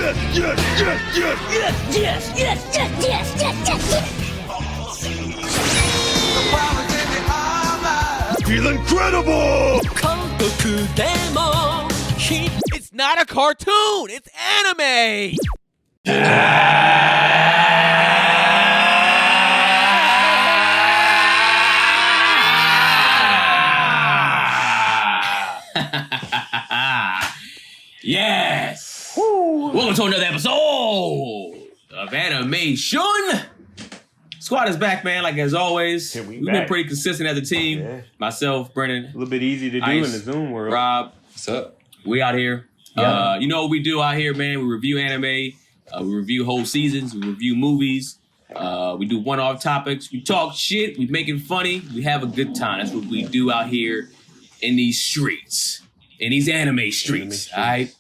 Feel incredible! It's not a cartoon, it's anime! Yes! Woo. Welcome to another episode of Animeshun. Squad is back, man, like as always. We've been pretty consistent as a team. Yeah. Myself, Brennan. A little bit easy to do Ice, in the Zoom world. Rob. What's up? We out here. Yeah. You know what we do out here, man? We review anime. We review whole seasons. We review movies. We do one-off topics. We talk shit. We make it funny. We have a good time. That's what we do out here in these streets. In these anime streets. All right?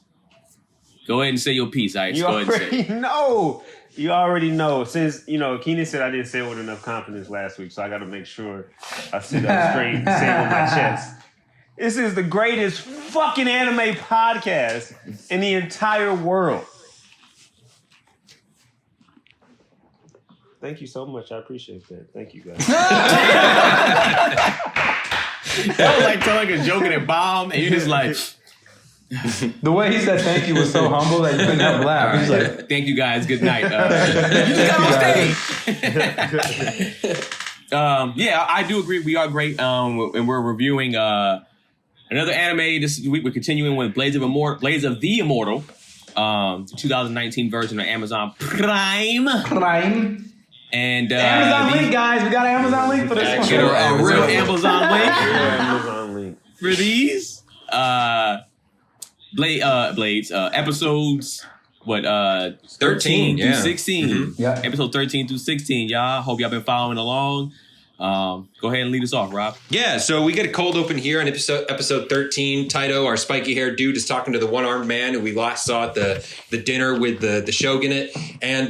Go ahead and say your piece, all right? You already know. You already know. Since, Keenan said I didn't say it with enough confidence last week, so I got to make sure I sit up straight and say it with my chest. This is the greatest fucking anime podcast in the entire world. Thank you so much. I appreciate that. Thank you, guys. That was like telling a joke and it bombed, and you just like... The way he said thank you was so humble that you couldn't help laugh. He was like, thank you guys, good night. You just got on stage. Yeah, I do agree. We are great. And we're reviewing another anime this week. We're continuing with Blades of the Immortal, the 2019 version of Amazon Prime. And Amazon link, guys. We got an Amazon link for this one. Get a real Amazon link. Amazon link for these. Blades episodes 13 through 16. Mm-hmm. Yeah. Episode 13 through 16, y'all. Hope y'all been following along. Go ahead and lead us off, Rob. Yeah, so we get a cold open here on episode 13. Taito, our spiky-haired dude, is talking to the one-armed man who we last saw at the dinner with the shogunate. And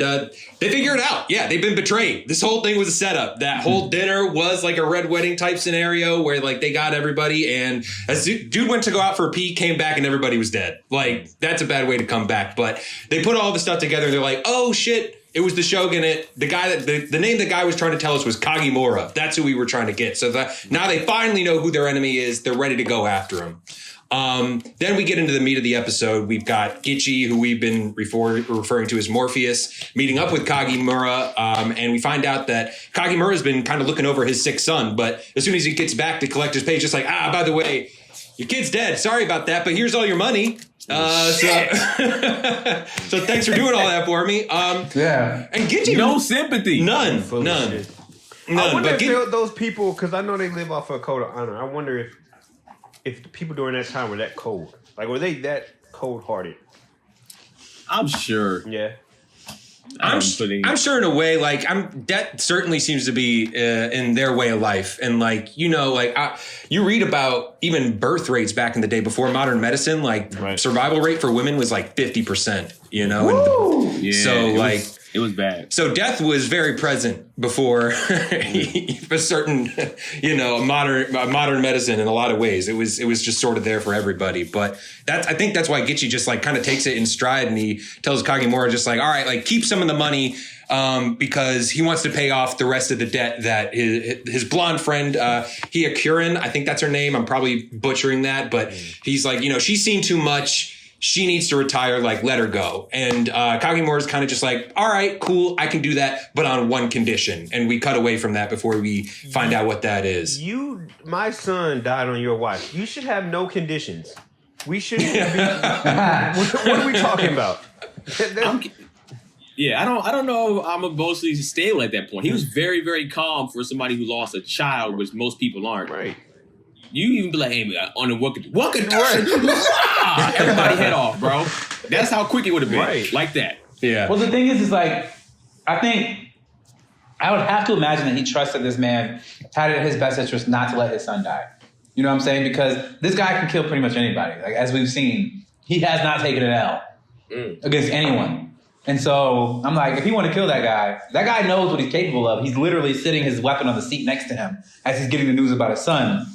they figure it out. Yeah, they've been betrayed. This whole thing was a setup. That whole dinner was like a red wedding type scenario where like they got everybody. And as dude went to go out for a pee, came back, and everybody was dead. Like, that's a bad way to come back. But they put all the stuff together. And they're like, oh, shit. It was the shogunate. The guy the name the guy was trying to tell us was Kagimura. That's who we were trying to get. So now they finally know who their enemy is. They're ready to go after him. Then we get into the meat of the episode. We've got Gichi, who we've been referring to as Morpheus, meeting up with Kagimura. And we find out that Kagimura's been kind of looking over his sick son. But as soon as he gets back to collect his pay, just like, by the way, your kid's dead. Sorry about that, but here's all your money. So thanks for doing all that for me. Yeah. And Gichi, no sympathy. None. I wonder if those people, because I know they live off a code of honor. I wonder if the people during that time were that cold. Like, were they that cold-hearted? I'm sure. Yeah. I'm sure in a way, like that certainly seems to be in their way of life. And like, you read about even birth rates back in the day before modern medicine, like survival rate for women was like 50%, It was bad. So death was very present before a certain, modern medicine in a lot of ways. It was just sort of there for everybody. But I think that's why Gichi just like kind of takes it in stride, and he tells Kagimura just like, all right, like keep some of the money because he wants to pay off the rest of the debt that his blonde friend, Hyakurin, I think that's her name. I'm probably butchering that, but he's like, she's seen too much. She needs to retire, like, let her go. And Kagimura's kind of just like, all right, cool, I can do that, but on one condition. And we cut away from that before we find out what that is. My son died on your watch. You should have no conditions. We shouldn't be... What are we talking about? I don't know if I'm emotionally stable at that point. He was very, very calm for somebody who lost a child, which most people aren't. Right. You even be like, hey, on the what condition? Everybody head off, bro. That's how quick it would have been. Right. Like that. Yeah. Well, the thing is like, I think I would have to imagine that he trusted this man, had it in his best interest not to let his son die. You know what I'm saying? Because this guy can kill pretty much anybody. Like, as we've seen, he has not taken an L against anyone. And so I'm like, if he want to kill that guy knows what he's capable of. He's literally sitting his weapon on the seat next to him as he's getting the news about his son.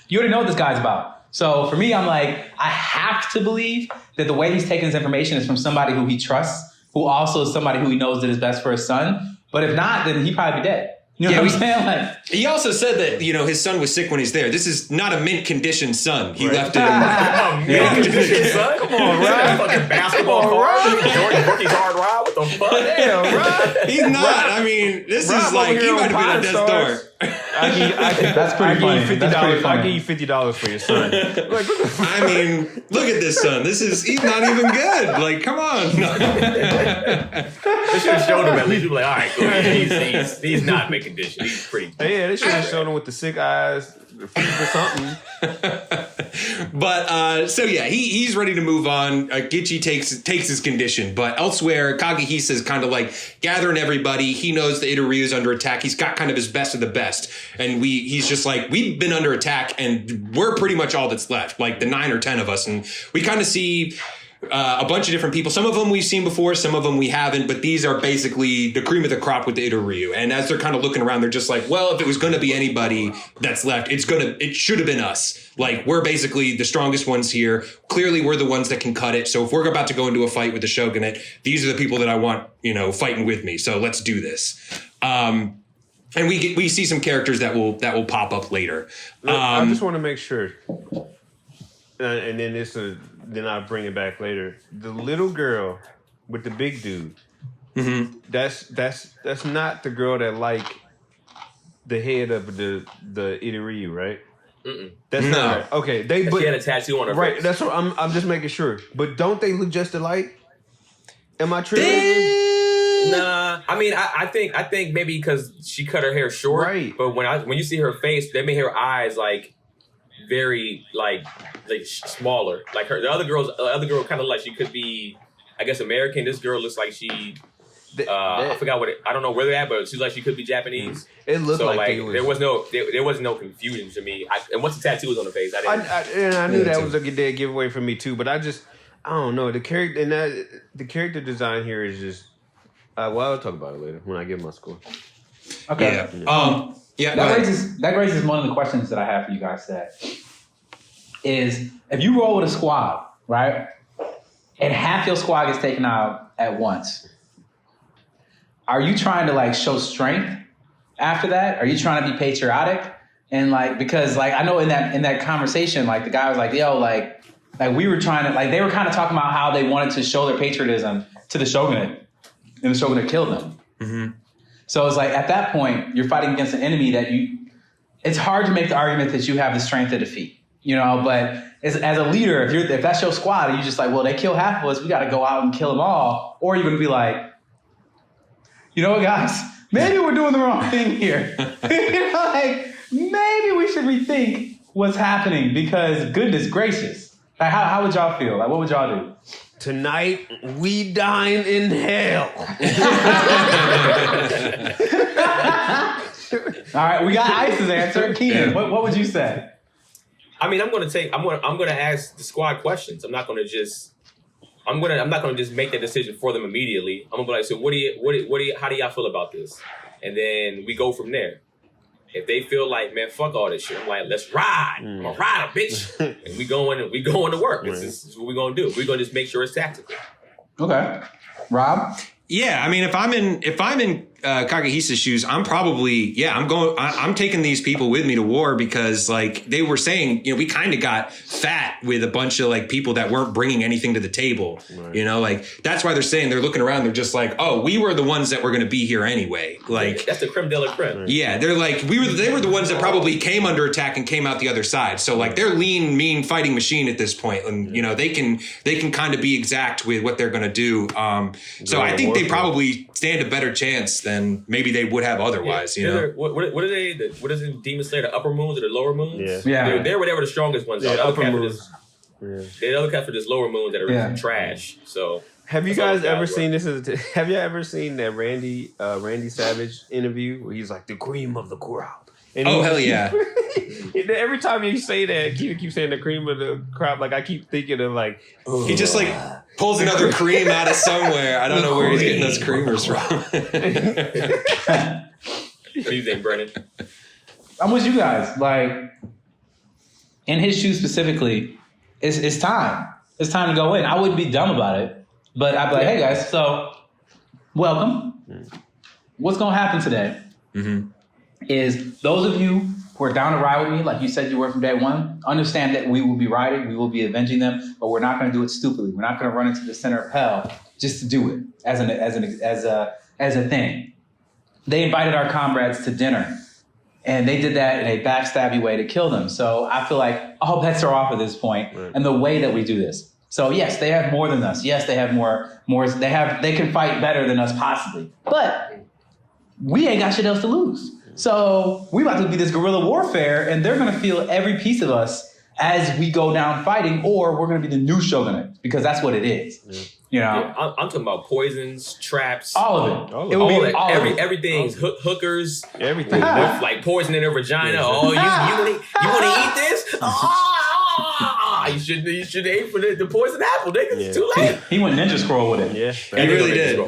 You already know what this guy's about. So for me, I'm like, I have to believe that the way he's taking this information is from somebody who he trusts, who also is somebody who he knows that is best for his son. But if not, then he'd probably be dead. You know what I'm saying? Like, he also said that, his son was sick when he's there. This is not a mint condition son. He left it. Mint condition son? Come on, Rob. Fucking basketball card. Jordan Brookie's hard ride. What the fuck? Damn, Rob. He's not. I mean, this Rob is like, over he here might on have been at Pine death's door. That's pretty funny. I'll give you $50 for your son. Like, what the fuck? I mean, look at this son. He's not even good. Like, come on. They should have showed him at least. You'd be like, all right, cool. He's not mint condition. He's pretty. Yeah, they should have shown him with the sick eyes, the fever, something. But so yeah, he's ready to move on. Gitchi takes his condition, but elsewhere, Kagehisa's kind of like gathering everybody. He knows the Itaryu's under attack. He's got kind of his best of the best, and he's just like, we've been under attack, and we're pretty much all that's left, like the 9 or 10 of us, and we kind of see a bunch of different people. Some of them we've seen before, some of them we haven't, but these are basically the cream of the crop with the Itaryu. And as they're kind of looking around, they're just like, well, if it was going to be anybody that's left, it should have been us. Like, we're basically the strongest ones here. Clearly, we're the ones that can cut it. So if we're about to go into a fight with the Shogunate, these are the people that I want, fighting with me. So let's do this. And we see some characters that will pop up later. I just want to make sure, and then then I'll bring it back later. The little girl with the big dude. Mm-hmm. That's not the girl that like the head of the Itaryu, right? Mm-mm. That's No. not right. Okay. She had a tattoo on her right. face. That's what I'm just making sure. But don't they look just alike? Am I tripping? Nah, I mean, I think maybe because she cut her hair short. Right. But when you see her face, they made her eyes like very like smaller. Like the other girl kind of like she could be, I guess, American. This girl looks like she. I forgot I don't know where they're at, but she's like she could be Japanese. It looked So like like they was, there was no confusion to me. And once the tattoo was on the face, I knew that was a dead giveaway for me too. But I don't know the character and the character design here is just. Well, I'll talk about it later when I give my score. okay. Yeah. That raises one of the questions that I have for you guys today. Is if you roll with a squad, right, and half your squad gets taken out at once, are you trying to like show strength after that? Are you trying to be patriotic? And like, because like I know in that conversation, like the guy was like, yo, like we were trying to, like they were kind of talking about how they wanted to show their patriotism to the shogunate, and the shogunate killed them. Mm-hmm. So it's like at that point, you're fighting against an enemy that it's hard to make the argument that you have the strength to defeat, but as a leader, if that's your squad, you're just like, well, they kill half of us, we got to go out and kill them all. Or you're going to be like, you know what, guys, maybe we're doing the wrong thing here. Like maybe we should rethink what's happening because goodness gracious. Like how would y'all feel? Like what would y'all do? Tonight we dine in hell. All right, we got Ice's answer. Keenan, what would you say? I mean, I'm gonna ask the squad questions. I'm not gonna just make that decision for them immediately. I'm gonna be like, so how do y'all feel about this? And then we go from there. If they feel like, man, fuck all this shit, I'm like, let's ride. I'm gonna ride a bitch. And we going to work. This is what we're gonna do. We're gonna just make sure it's tactical. Okay. Rob? Yeah, I mean, if I'm in Kagehisa's shoes, I'm taking these people with me to war because like they were saying, we kind of got fat with a bunch of like people that weren't bringing anything to the table, like that's why they're saying they're looking around. They're just like, oh, we were the ones that were going to be here anyway. Like that's the creme de la creme. Yeah. They're like, they were the ones that probably came under attack and came out the other side. So like they're lean, mean fighting machine at this point. And they can kind of be exact with what they're going to do. So I think they probably stand a better chance than maybe they would have otherwise. What are they? What is it? Demon Slayer? The upper moons or the lower moons? Yeah. They're whatever the strongest ones are. Yeah, The other upper cats are moons. just the other cats are just lower moons that are trash. So Have you that's all guys ever guys seen this? Have you ever seen that Randy Savage interview where he's like the cream of the crop? And hell yeah! Every time you say that, you keep saying the cream of the crop. Like I keep thinking of like he just like pulls another cream out of somewhere. I don't know where he's getting those creamers from. What do you think, Brennan? I'm with you guys. Like, in his shoes specifically, it's time. It's time to go in. I wouldn't be dumb about it, but I'd be like, hey guys, so welcome. What's going to happen today is those of you who are down to ride with me, like you said you were from day one, understand that we will be riding, we will be avenging them, but we're not going to do it stupidly. We're not going to run into the center of hell just to do it as a thing. They invited our comrades to dinner. And they did that in a backstabby way to kill them. So I feel like all bets are off at this point, and the way that we do this. So yes, they have more than us. Yes, they have more. They can fight better than us possibly. But we ain't got shit else to lose. So we about to be this guerrilla warfare, and they're gonna feel every piece of us as we go down fighting, or we're gonna be the new shogunate because that's what it is. Yeah. You know, yeah, I'm talking about poisons, traps, all of it. It would be all everything's hookers, everything, with like poison in their vagina. Yeah. Oh, you want to eat this? You should aim for the poison apple, nigga. It's too late. He went Ninja Scroll with it. Yeah, he really did.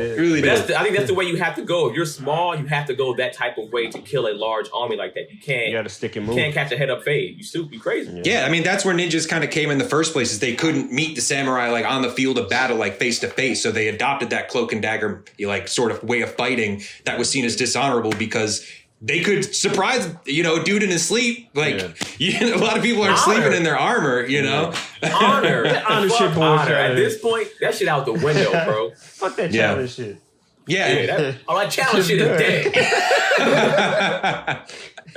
I think that's the way you have to go. If you're small, you have to go that type of way to kill a large army like that. You got to stick and move. You can't catch a head up fade. You stupid, you crazy. Yeah, I mean that's where ninjas kind of came in the first place. Is they couldn't meet the samurai like on the field of battle like face to face, so they adopted that cloak and dagger like sort of way of fighting that was seen as dishonorable because they could surprise, dude in his sleep. Like, a lot of people aren't sleeping in their armor, Honor. At this point, that shit out the window, bro. Fuck that challenge shit. Yeah. All that challenge shit is dead.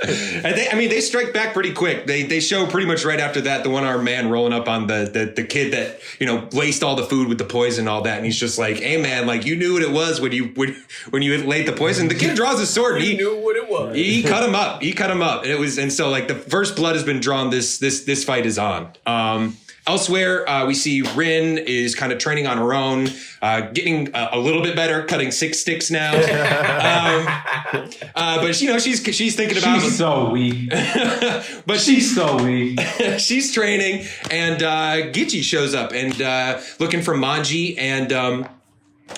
They strike back pretty quick. They show pretty much right after that the one-armed man rolling up on the kid that laced all the food with the poison and all that, and he's just like, "Hey man, like you knew what it was when you laid the poison." The kid draws his sword. He knew what it was. He cut him up. And so like the first blood has been drawn. This fight is on. Elsewhere, we see Rin is kind of training on her own, getting a little bit better, cutting 6 sticks now. But she's thinking about. She's so weak. But she's so weak. She's training, and Gichi shows up and looking for Manji, and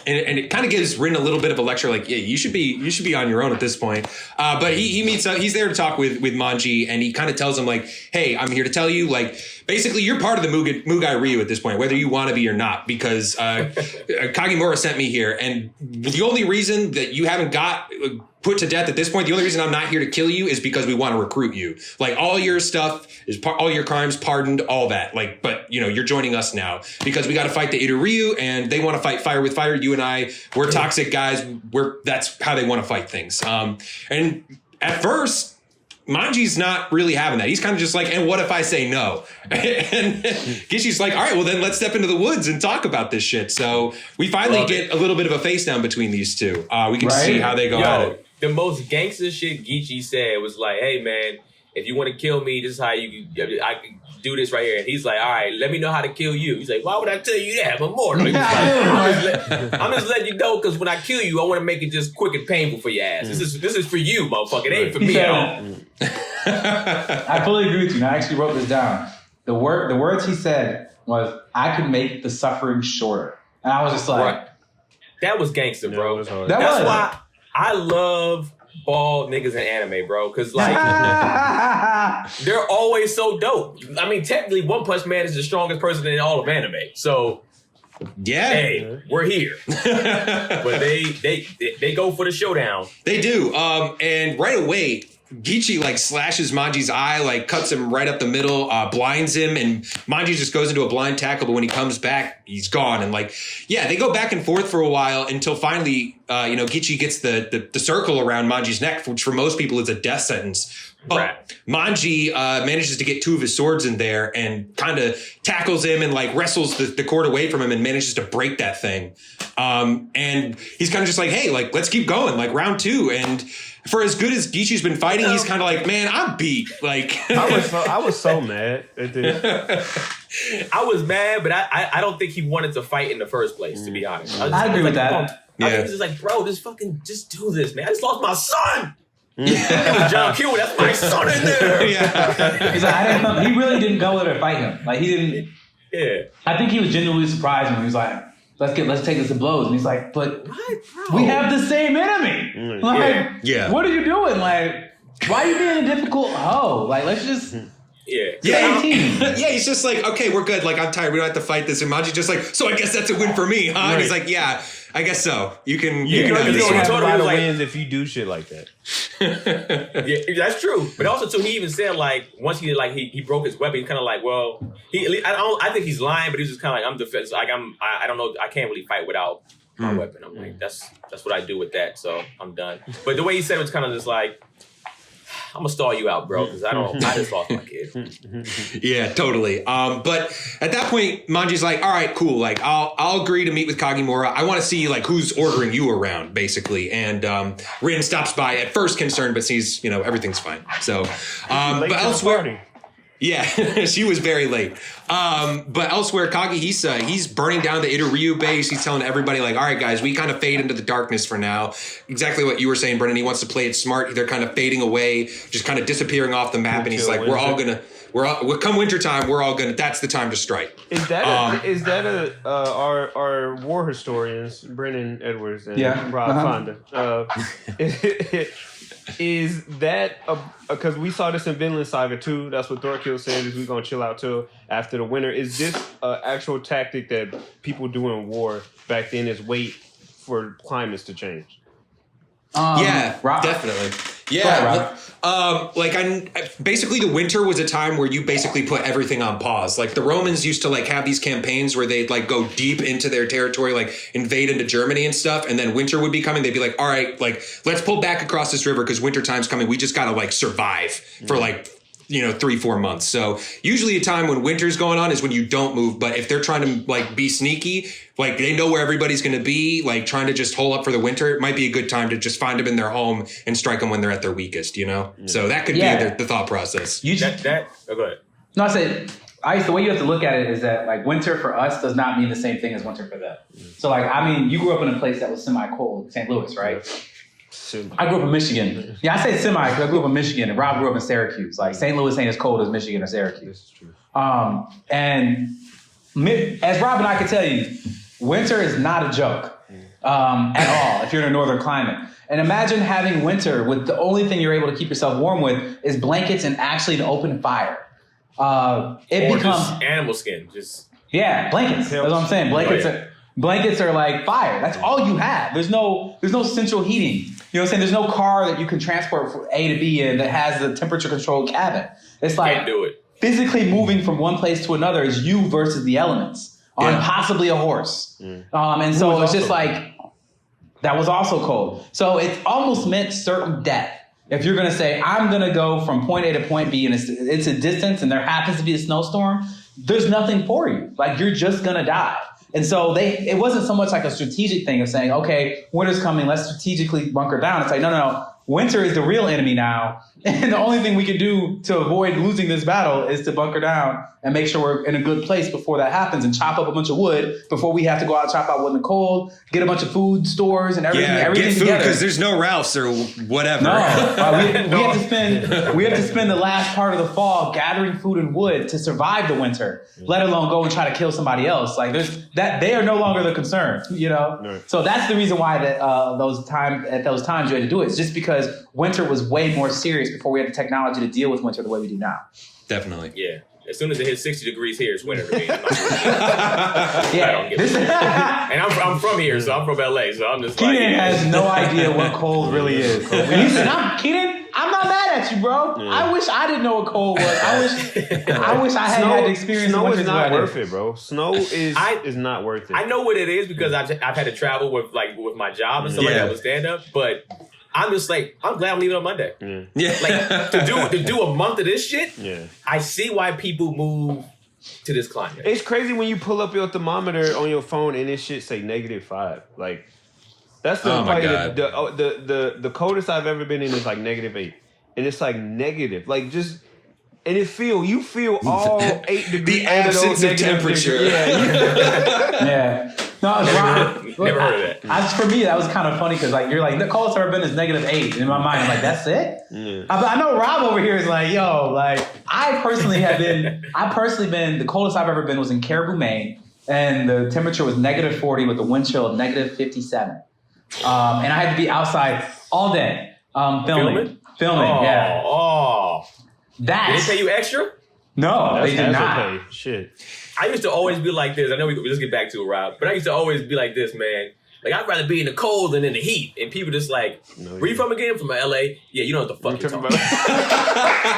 it kind of gives Rin a little bit of a lecture, like, yeah, you should be on your own at this point. But he meets up. He's there to talk with Manji, and he kind of tells him like, hey, I'm here to tell you, like, basically you're part of the Mugai Ryu at this point, whether you want to be or not, because Kagimura sent me here, and the only reason that you haven't got put to death at this point, the only reason I'm not here to kill you is because we want to recruit you. Like, all your stuff is all your crimes pardoned, all that. Like, but you're joining us now because we got to fight the Itoryu, and they want to fight fire with fire. You and I, we're toxic guys. That's how they want to fight things. And at first, Manji's not really having that. He's kind of just like, and what if I say no? And Gishi's like, all right, well then let's step into the woods and talk about this shit. So we finally get a little bit of a face down between these two. We can see how they go at it. The most gangster shit Gichi said was like, hey man, if you want to kill me, this is how I can do this right here. And he's like, all right, let me know how to kill you. He's like, why would I tell you that? I'm immortal. He's like, I'm just letting you know because when I kill you, I want to make it just quick and painful for your ass. This is for you, motherfucker. It ain't for me at all. I fully agree with you. And I actually wrote this down. The words he said was, I could make the suffering shorter. And I was just like... Right. That was gangster, bro. That's why I love bald niggas in anime, bro. Because, like, they're always so dope. I mean, technically, One Punch Man is the strongest person in all of anime. So... yeah, hey, we're here. But they go for the showdown. They do. And right away, Gichi like slashes Manji's eye, like cuts him right up the middle, blinds him, and Manji just goes into a blind tackle. But when he comes back, he's gone. And like, yeah, they go back and forth for a while until finally, Gichi gets the circle around Manji's neck, which for most people is a death sentence. But Manji manages to get 2 of his swords in there and kind of tackles him and like wrestles the cord away from him and manages to break that thing. And he's kind of just like, hey, like, let's keep going, like round 2. And for as good as Gichi's been fighting, he's kind of like, man, I'm beat. Like, I was so mad at this. I was mad, but I don't think he wanted to fight in the first place, to be honest. I agree with that. I think he's just like, bro, just do this, man. I just lost my son. John Q, that's my son in there. Yeah. He's like, he really didn't go there to fight him. Like, he didn't. Yeah. I think he was genuinely surprised when he was like, let's take this to blows. And he's like, but we have the same enemy. Like, what are you doing? Like, why are you being a difficult hoe? Like, let's just Yeah, yeah, he's just like, okay, we're good. Like, I'm tired. We don't have to fight this. And Manji's just like, so I guess that's a win for me, huh? And he's like, yeah, I guess so. You can have You this don't one. have a told him, lot he of was like- wins if you do shit like that. Yeah, that's true. But also, too, he even said like once he broke his weapon, he's kind of like, well, I think he's lying, but he's just kind of like, I'm defense. Like I don't know, I can't really fight without my weapon. I'm like, that's what I do with that. So I'm done. But the way he said it was kind of just like, I'm gonna stall you out, bro, because I just lost my kid. Yeah, totally. But at that point, Manji's like, all right, cool. Like, I'll agree to meet with Kagimura. I want to see like who's ordering you around, basically. And Rin stops by at first concerned, but sees everything's fine. So, but elsewhere. Yeah, she was very late. But elsewhere, Kagi he's burning down the Itoryu base. He's telling everybody, like, all right, guys, we kind of fade into the darkness for now. Exactly what you were saying, Brennan. He wants to play it smart. They're kind of fading away, just kind of disappearing off the map. And he's like, we'll come wintertime, that's the time to strike. Is that our war historians, Brennan Edwards and Rob Fonda, is that because we saw this in Vinland Saga too? That's what Thorkill said, is we're gonna chill out till after the winter. Is this an actual tactic that people do in war back then? Is wait for climates to change? Yeah, Rob. definitely. Go ahead, Yeah, basically the winter was a time where you basically put everything on pause. Like the Romans used to like have these campaigns where they'd like go deep into their territory, like invade into Germany and stuff, and then winter would be coming. They'd be like, all right, like let's pull back across this river because winter time's coming. We just gotta like survive for like 3-4 months. So usually a time when winter's going on is when you don't move. But if they're trying to like be sneaky, like they know where everybody's going to be, like trying to just hole up for the winter, it might be a good time to just find them in their home and strike them when they're at their weakest, So that could be the thought process. Go ahead. No, I said, the way you have to look at it is that like winter for us does not mean the same thing as winter for them. So like, I mean, you grew up in a place that was semi-cold, St. Louis, right? I grew up in Michigan. Yeah, I say semi because I grew up in Michigan and Rob grew up in Syracuse. Like St. Louis ain't as cold as Michigan or Syracuse. This is true. And as Rob and I can tell you, winter is not a joke at all if you're in a northern climate. And imagine having winter with the only thing you're able to keep yourself warm with is blankets and actually an open fire. It becomes just animal skin. Blankets. That's what I'm saying. Blankets are like fire. That's all you have. There's no central heating. You know what I'm saying? There's no car that you can transport from A to B in that has a temperature controlled cabin. It's like Can't do it. Physically moving from one place to another is you versus the elements on possibly a horse. And so it's just like, that was also cold. So it almost meant certain death. If you're going to say, I'm going to go from point A to point B and it's a distance and there happens to be a snowstorm, there's nothing for you. Like you're just going to die. And so it wasn't so much like a strategic thing of saying, okay, winter's coming, let's strategically bunker down. It's like, no. Winter is the real enemy now. And the only thing we can do to avoid losing this battle is to bunker down and make sure we're in a good place before that happens and chop up a bunch of wood before we have to go out and chop out wood in the cold, get a bunch of food stores and everything. Yeah, everything get food together. because there's no Ralphs or whatever. No, we have to spend the last part of the fall gathering food and wood to survive the winter, let alone go and try to kill somebody else. Like they are no longer the concern, Right. So that's the reason why that at those times you had to do it. It's just because winter was way more serious before we had the technology to deal with winter the way we do now. Definitely. Yeah. As soon as it hits 60 degrees here, it's winter to me. Yeah. I don't get it. And I'm from here, so I'm from LA, so I'm just Keenan has no idea what cold really is. Keenan, I'm not mad at you, bro. Yeah. I wish I didn't know what cold was. I wish I hadn't had the experience. Snow of is not worth it, bro. Snow is not worth it. I know what it is because I've had to travel with my job and stuff like that with stand up, but I'm just like, I'm glad I'm leaving on Monday. Yeah. Like to do a month of this shit. Yeah. I see why people move to this climate. It's crazy when you pull up your thermometer on your phone and this shit say -5. Like that's the the coldest I've ever been in is like -8, and it's like negative, like just. And you feel all 8 degrees. The absence of temperature. Yeah. No, Never heard of that. For me, that was kind of funny because like you're like the coldest I've ever been is -8. And in my mind, I'm like, that's it. Yeah. I know Rob over here is like, yo, like I personally been the coldest I've ever been was in Caribou, Maine, and the temperature was -40 with a wind chill of -57. And I had to be outside all day filming. Oh, Yeah. oh. Did they pay you extra? No, they did not. Okay. Shit. I used to always be like this. I know let's get back to it, Rob. But I used to always be like this, man. Like, I'd rather be in the cold than in the heat. And people just like, where you from again? From LA? Yeah, you know what the fuck you're talking about.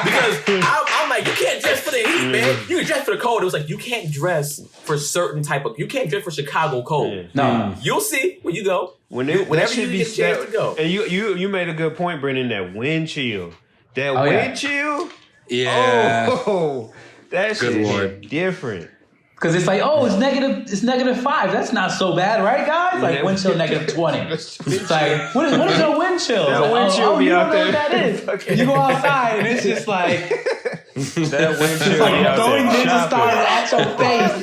Because I'm like, you can't dress for the heat, man. You can dress for the cold. It was like, you can't dress for certain type of, you can't dress for Chicago cold. Yeah. No. You'll see when you go. Whenever you get a chance to go. And you made a good point, Brendan, that wind chill. That wind chill? Yeah. Oh, that shit Lord. is different. Because it's like, oh, it's -5. That's not so bad, right, guys? Like, wind chill -20. It's like, what is your wind chill? That like, wind chill be you out don't know there. what that is. You go outside and it's just like, That wind chill like be out throwing there. ninja stars at your face.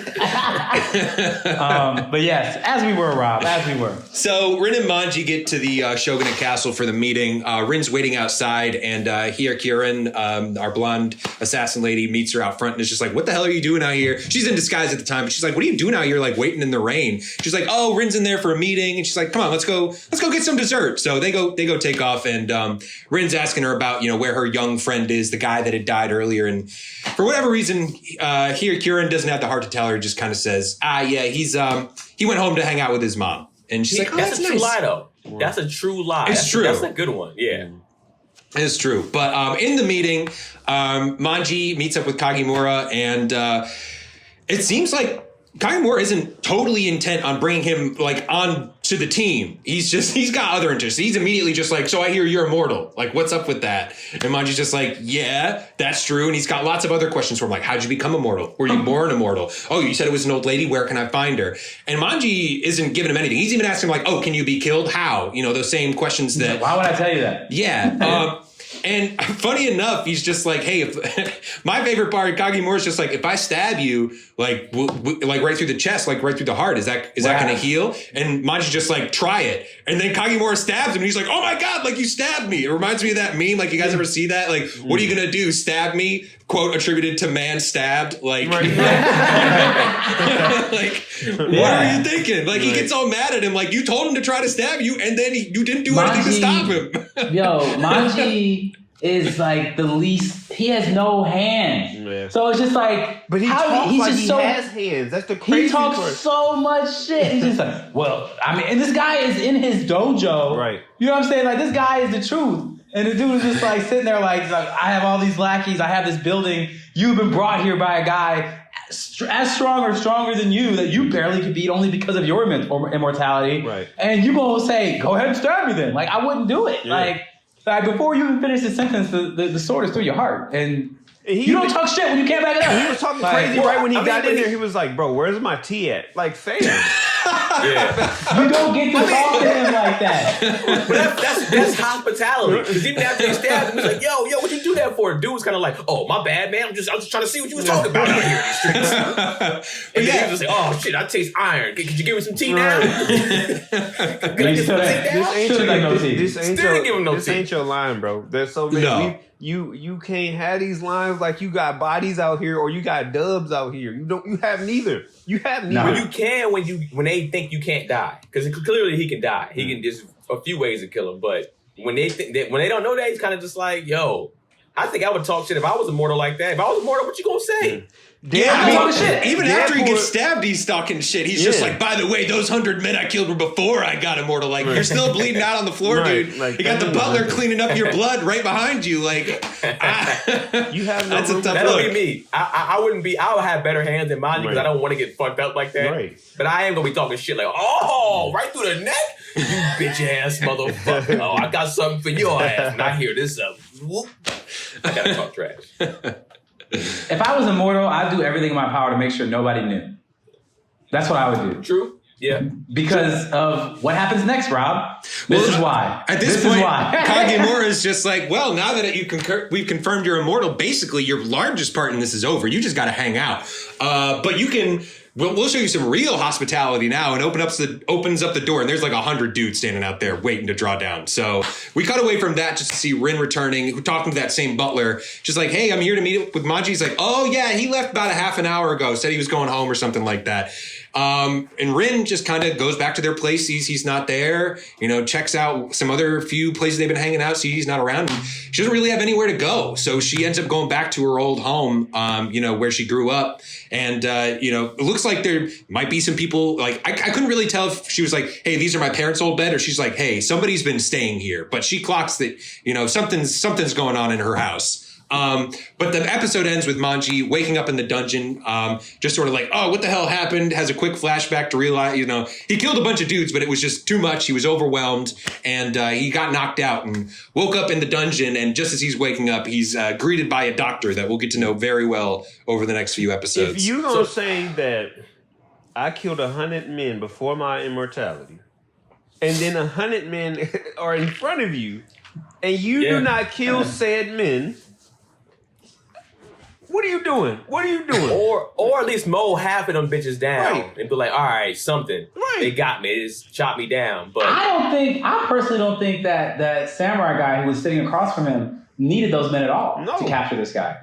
But yes, as we were, Rob, as we were. So Rin and Manji get to the Shogunate Castle for the meeting. Rin's waiting outside, and here Kieran, our blonde assassin lady, meets her out front and is just like, "What the hell are you doing out here?" She's in disguise at the time, but she's like, "What are you doing out here, like waiting in the rain?" She's like, "Oh, Rin's in there for a meeting," and she's like, "Come on, let's go get some dessert." So they go take off, and Rin's asking her about where her young friend is, the guy that had died earlier, and for whatever reason, here Kieran doesn't have the heart to tell her. Just kind of says, yeah, he went home to hang out with his mom. And she's like, that's a true lie, though. That's a true lie. It's true. That's a good one. Yeah. It's true. But in the meeting, Manji meets up with Kagemura, and it seems like Kagemura isn't totally intent on bringing him like on to the team. He's got other interests. He's immediately just like, "So I hear you're immortal. Like, what's up with that?" And Manji's just like, "Yeah, that's true." And he's got lots of other questions for him, like, "How'd you become immortal? Were you born immortal? Oh, you said it was an old lady. Where can I find her?" And Manji isn't giving him anything. He's even asking him like, "Oh, can you be killed? How?" Those same questions that. Why would I tell you that? Yeah. And funny enough, he's just like, "Hey, if my favorite part of Kagemura is just like, if I stab you, like right through the chest, like right through the heart, is that going to heal?" And Manji's just like, "Try it." And then Kagemura stabs him, and he's like, "Oh my god, like you stabbed me." It reminds me of that meme. Like, you guys ever see that? Like, what are you gonna do? Stab me? Quote attributed to man stabbed. Like, like, what are you thinking? Like, he gets all mad at him. Like, you told him to try to stab you, and then you didn't do anything to stop him. Manji is like the least. He has no hands, so it's just like. But he has hands. That's the crazy He talks part. so much shit. He's just like, well, I mean, and this guy is in his dojo, right? You know what I'm saying? Like, this guy is the truth. And the dude is just like sitting there like, I have all these lackeys. I have this building. You've been brought here by a guy as strong or stronger than you that you barely could beat only because of your immortality. Right. And you gonna say, "Go ahead and stab me then." Like, I wouldn't do it. Yeah. Like before you even finish the sentence, the sword is through your heart. And you don't talk shit when you can't back it up. He was talking crazy right when he got in there. He was like, "Bro, where's my tea at?" Like, fam. Yeah. You don't get to talk to him like that. But that's hospitality. Because even after he stabbed him, he's like, yo, what you do that for? Dude was kind of like, "Oh, my bad, man. I'm just trying to see what you was talking about out here in the streets." And then he was just like, "Oh shit, I taste iron. Could you give me some tea now?" Can I get some tea now? This ain't your line, bro. There's so many. No. You can't have these lines like you got bodies out here or you got dubs out here. You have neither. You have neither. But you can when they think you can't die, because clearly he can die. He can. There's a few ways to kill him, but when they don't know that, he's kind of just like, "Yo, I think I would talk shit if I was immortal like that. If I was immortal, what you gonna say?" Even after he gets stabbed, he's talking shit. He's just like, "By the way, those 100 men I killed were before I got immortal. Like, you're still bleeding out on the floor, dude. Like, you got the butler cleaning up your blood right behind you. Like, you have no that's room. a tough That'll look." be me. I wouldn't be. I would have better hands than mine because I don't want to get fucked up like that. Right. But I am gonna be talking shit like, "Oh, right through the neck, you bitch ass motherfucker. Oh, I got something for your ass. And I hear this whoop. I gotta talk trash." If I was immortal, I'd do everything in my power to make sure nobody knew. That's what I would do. True. Yeah. Because of what happens next, Rob. This is why. At this point, Kagemura is just like, "Well, now that we've confirmed you're immortal, basically your largest part in this is over. You just got to hang out. But you can. We'll show you some real hospitality now," and opens up the door, and there's like 100 dudes standing out there waiting to draw down. So we cut away from that just to see Rin returning, talking to that same butler, just like, "Hey, I'm here to meet up with Manji." He's like, "Oh yeah, he left about a half an hour ago. Said he was going home or something like that." And Rin just kind of goes back to their place, sees he's not there, checks out some other few places they've been hanging out, sees he's not around. And she doesn't really have anywhere to go. So she ends up going back to her old home, where she grew up. And, it looks like there might be some people, like, I couldn't really tell if she was like, hey, these are my parents' old bed, or she's like, hey, somebody's been staying here. But she clocks that, something's going on in her house. But the episode ends with Manji waking up in the dungeon, just sort of like, oh, what the hell happened? Has a quick flashback to realize, he killed a bunch of dudes, but it was just too much. He was overwhelmed, and he got knocked out and woke up in the dungeon. And just as he's waking up, he's greeted by a doctor that we'll get to know very well over the next few episodes. If you gonna say that I killed 100 men before my immortality, and then 100 men are in front of you, and you do not kill said men, what are you doing? What are you doing? Or at least mow half of them bitches down and be like, all right, something. Right. They got me. They just chopped me down. But I personally don't think that samurai guy who was sitting across from him needed those men at all to capture this guy.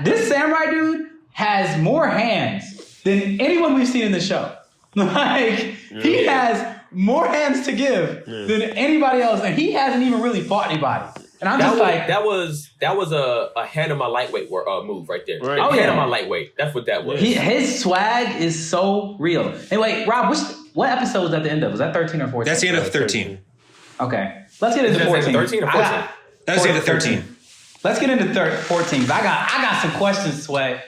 This samurai dude has more hands than anyone we've seen in the show. He has more hands to give than anybody else, and he hasn't even really fought anybody. And I'm that was a hand of my lightweight move right there. Right. Hand of my lightweight. That's what that was. His swag is so real. Hey, wait, Rob, what episode was at the end of? Was that 13 or 14? That's the end of 13. Okay, let's get into 14. 13 or 14? That was the end of 13. Let's get into 14. I got some questions, Sway.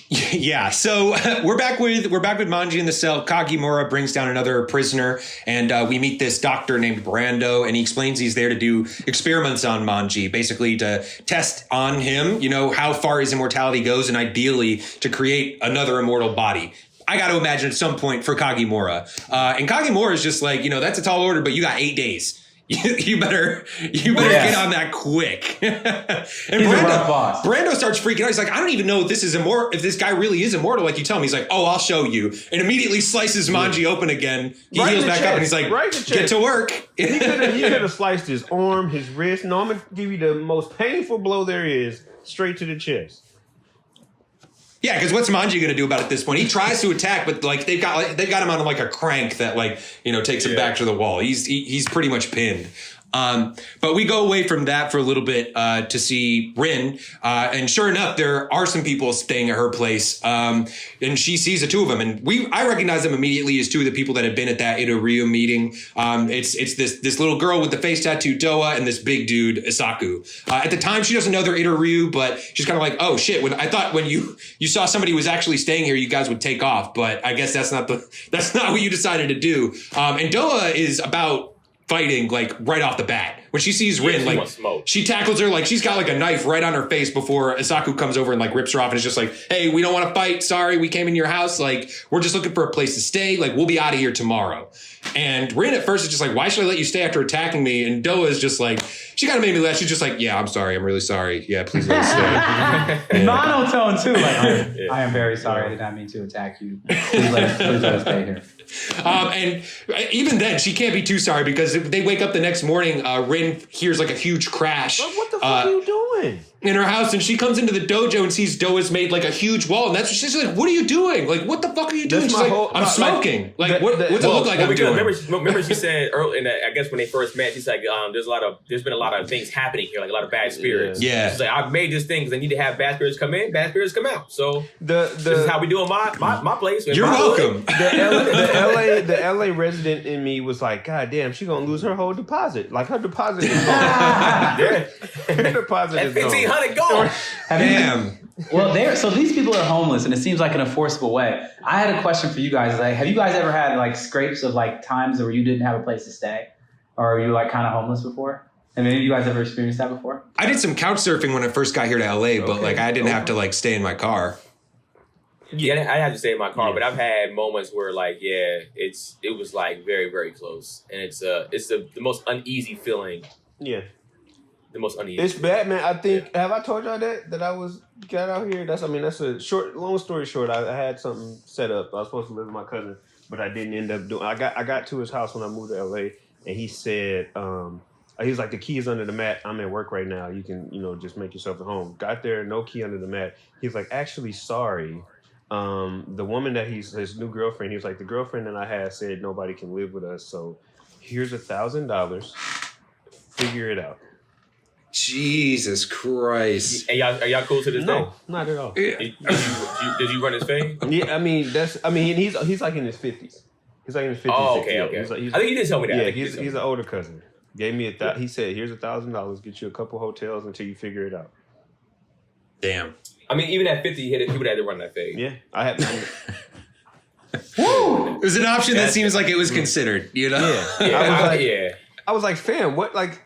Yeah, so we're back with Manji in the cell. Kagimura brings down another prisoner, and we meet this doctor named Brando, and he explains he's there to do experiments on Manji, basically to test on him, how far his immortality goes, and ideally to create another immortal body. I got to imagine at some point for Kagimura. And Kagimura is just like, that's a tall order, but you got 8 days. You better get on that quick. And He's a rough boss. Brando starts freaking out. He's like, I don't even know if this guy really is immortal, like you tell me. He's like, oh, I'll show you. And immediately slices Manji open again. He heals back up and he's like, get to work. He could have sliced his arm, his wrist. No, I'm going to give you the most painful blow there is, straight to the chest. Yeah, because what's Manji going to do about it at this point? He tries to attack, but they've got him on like a crank that takes him back to the wall. He's pretty much pinned. But we go away from that for a little bit to see Rin, and sure enough, there are some people staying at her place, and she sees the two of them, and I recognize them immediately as two of the people that had been at that Ida-Ryu meeting. It's this little girl with the face tattoo, Doa, and this big dude, Isaku. At the time, she doesn't know they're Ida-Ryu, but she's kind of like, oh shit! I thought when you saw somebody was actually staying here, you guys would take off, but I guess that's not what you decided to do. And Doa is about fighting right off the bat. When she sees Rin, she tackles her she's got a knife right on her face before Isaku comes over and rips her off and is just like, hey, we don't want to fight. Sorry, we came in your house. We're just looking for a place to stay. We'll be out of here tomorrow. And Rin at first is just like, why should I let you stay after attacking me? And Doa is just she kind of made me laugh. She's just like, yeah, I'm sorry. I'm really sorry. Yeah, please let us stay. Monotone too. I am very sorry. I did not mean to attack you. Please let us stay here. And even then, she can't be too sorry because they wake up the next morning. Rin hears a huge crash. But what the fuck are you doing? In her house, and she comes into the dojo and sees Doa's made a huge wall, and that's what she's like, what are you doing? What the fuck are you doing? She's like, I'm smoking. What's it look like I'm doing? Remember she said early, I guess when they first met, she's like, there's been a lot of things happening here, a lot of bad spirits. Yeah. She's like, I've made this thing because I need to have bad spirits come in, bad spirits come out. So this is how we do in my place. You're welcome. The LA resident in me was like, God damn, she gonna lose her whole deposit. Her deposit is gone. Her deposit is gone. $1,500 gone. Damn. Well, so these people are homeless, and it seems like an enforceable way. I had a question for you guys. Have you guys ever had scrapes of times where you didn't have a place to stay, or are you kind of homeless before? Have any of you guys ever experienced that before? I did some couch surfing when I first got here to LA, but I didn't have to stay in my car. Yeah, I had to stay in my car, but I've had moments where it was very, very close, and it's the most uneasy feeling. Yeah. The most uneasy. It's bad, man. I think have I told y'all that I got out here? That's a long story short. I had something set up. I was supposed to live with my cousin, but I didn't end up doing. I got to his house when I moved to LA, and he said, he was like, the key is under the mat. I'm at work right now. You can just make yourself at home. Got there, no key under the mat. He's like, actually, sorry. The woman that his new girlfriend, he was like, the girlfriend that I had said nobody can live with us, so here's $1,000. Figure it out. Jesus Christ. And are y'all cool to this day? No, not at all. Did you run his fade? Yeah, he's like in his 50s. He's like in his 50s. Oh, okay, yeah. okay. He's I think you did tell me that. Yeah, he's an older cousin. Gave me he said, here's $1,000, get you a couple hotels until you figure it out. Damn. I mean, even at 50, he would have to run that fade. Yeah, I had. Woo! It was an option that seems like it was considered, you know? Yeah. I was like, fam, what? Like,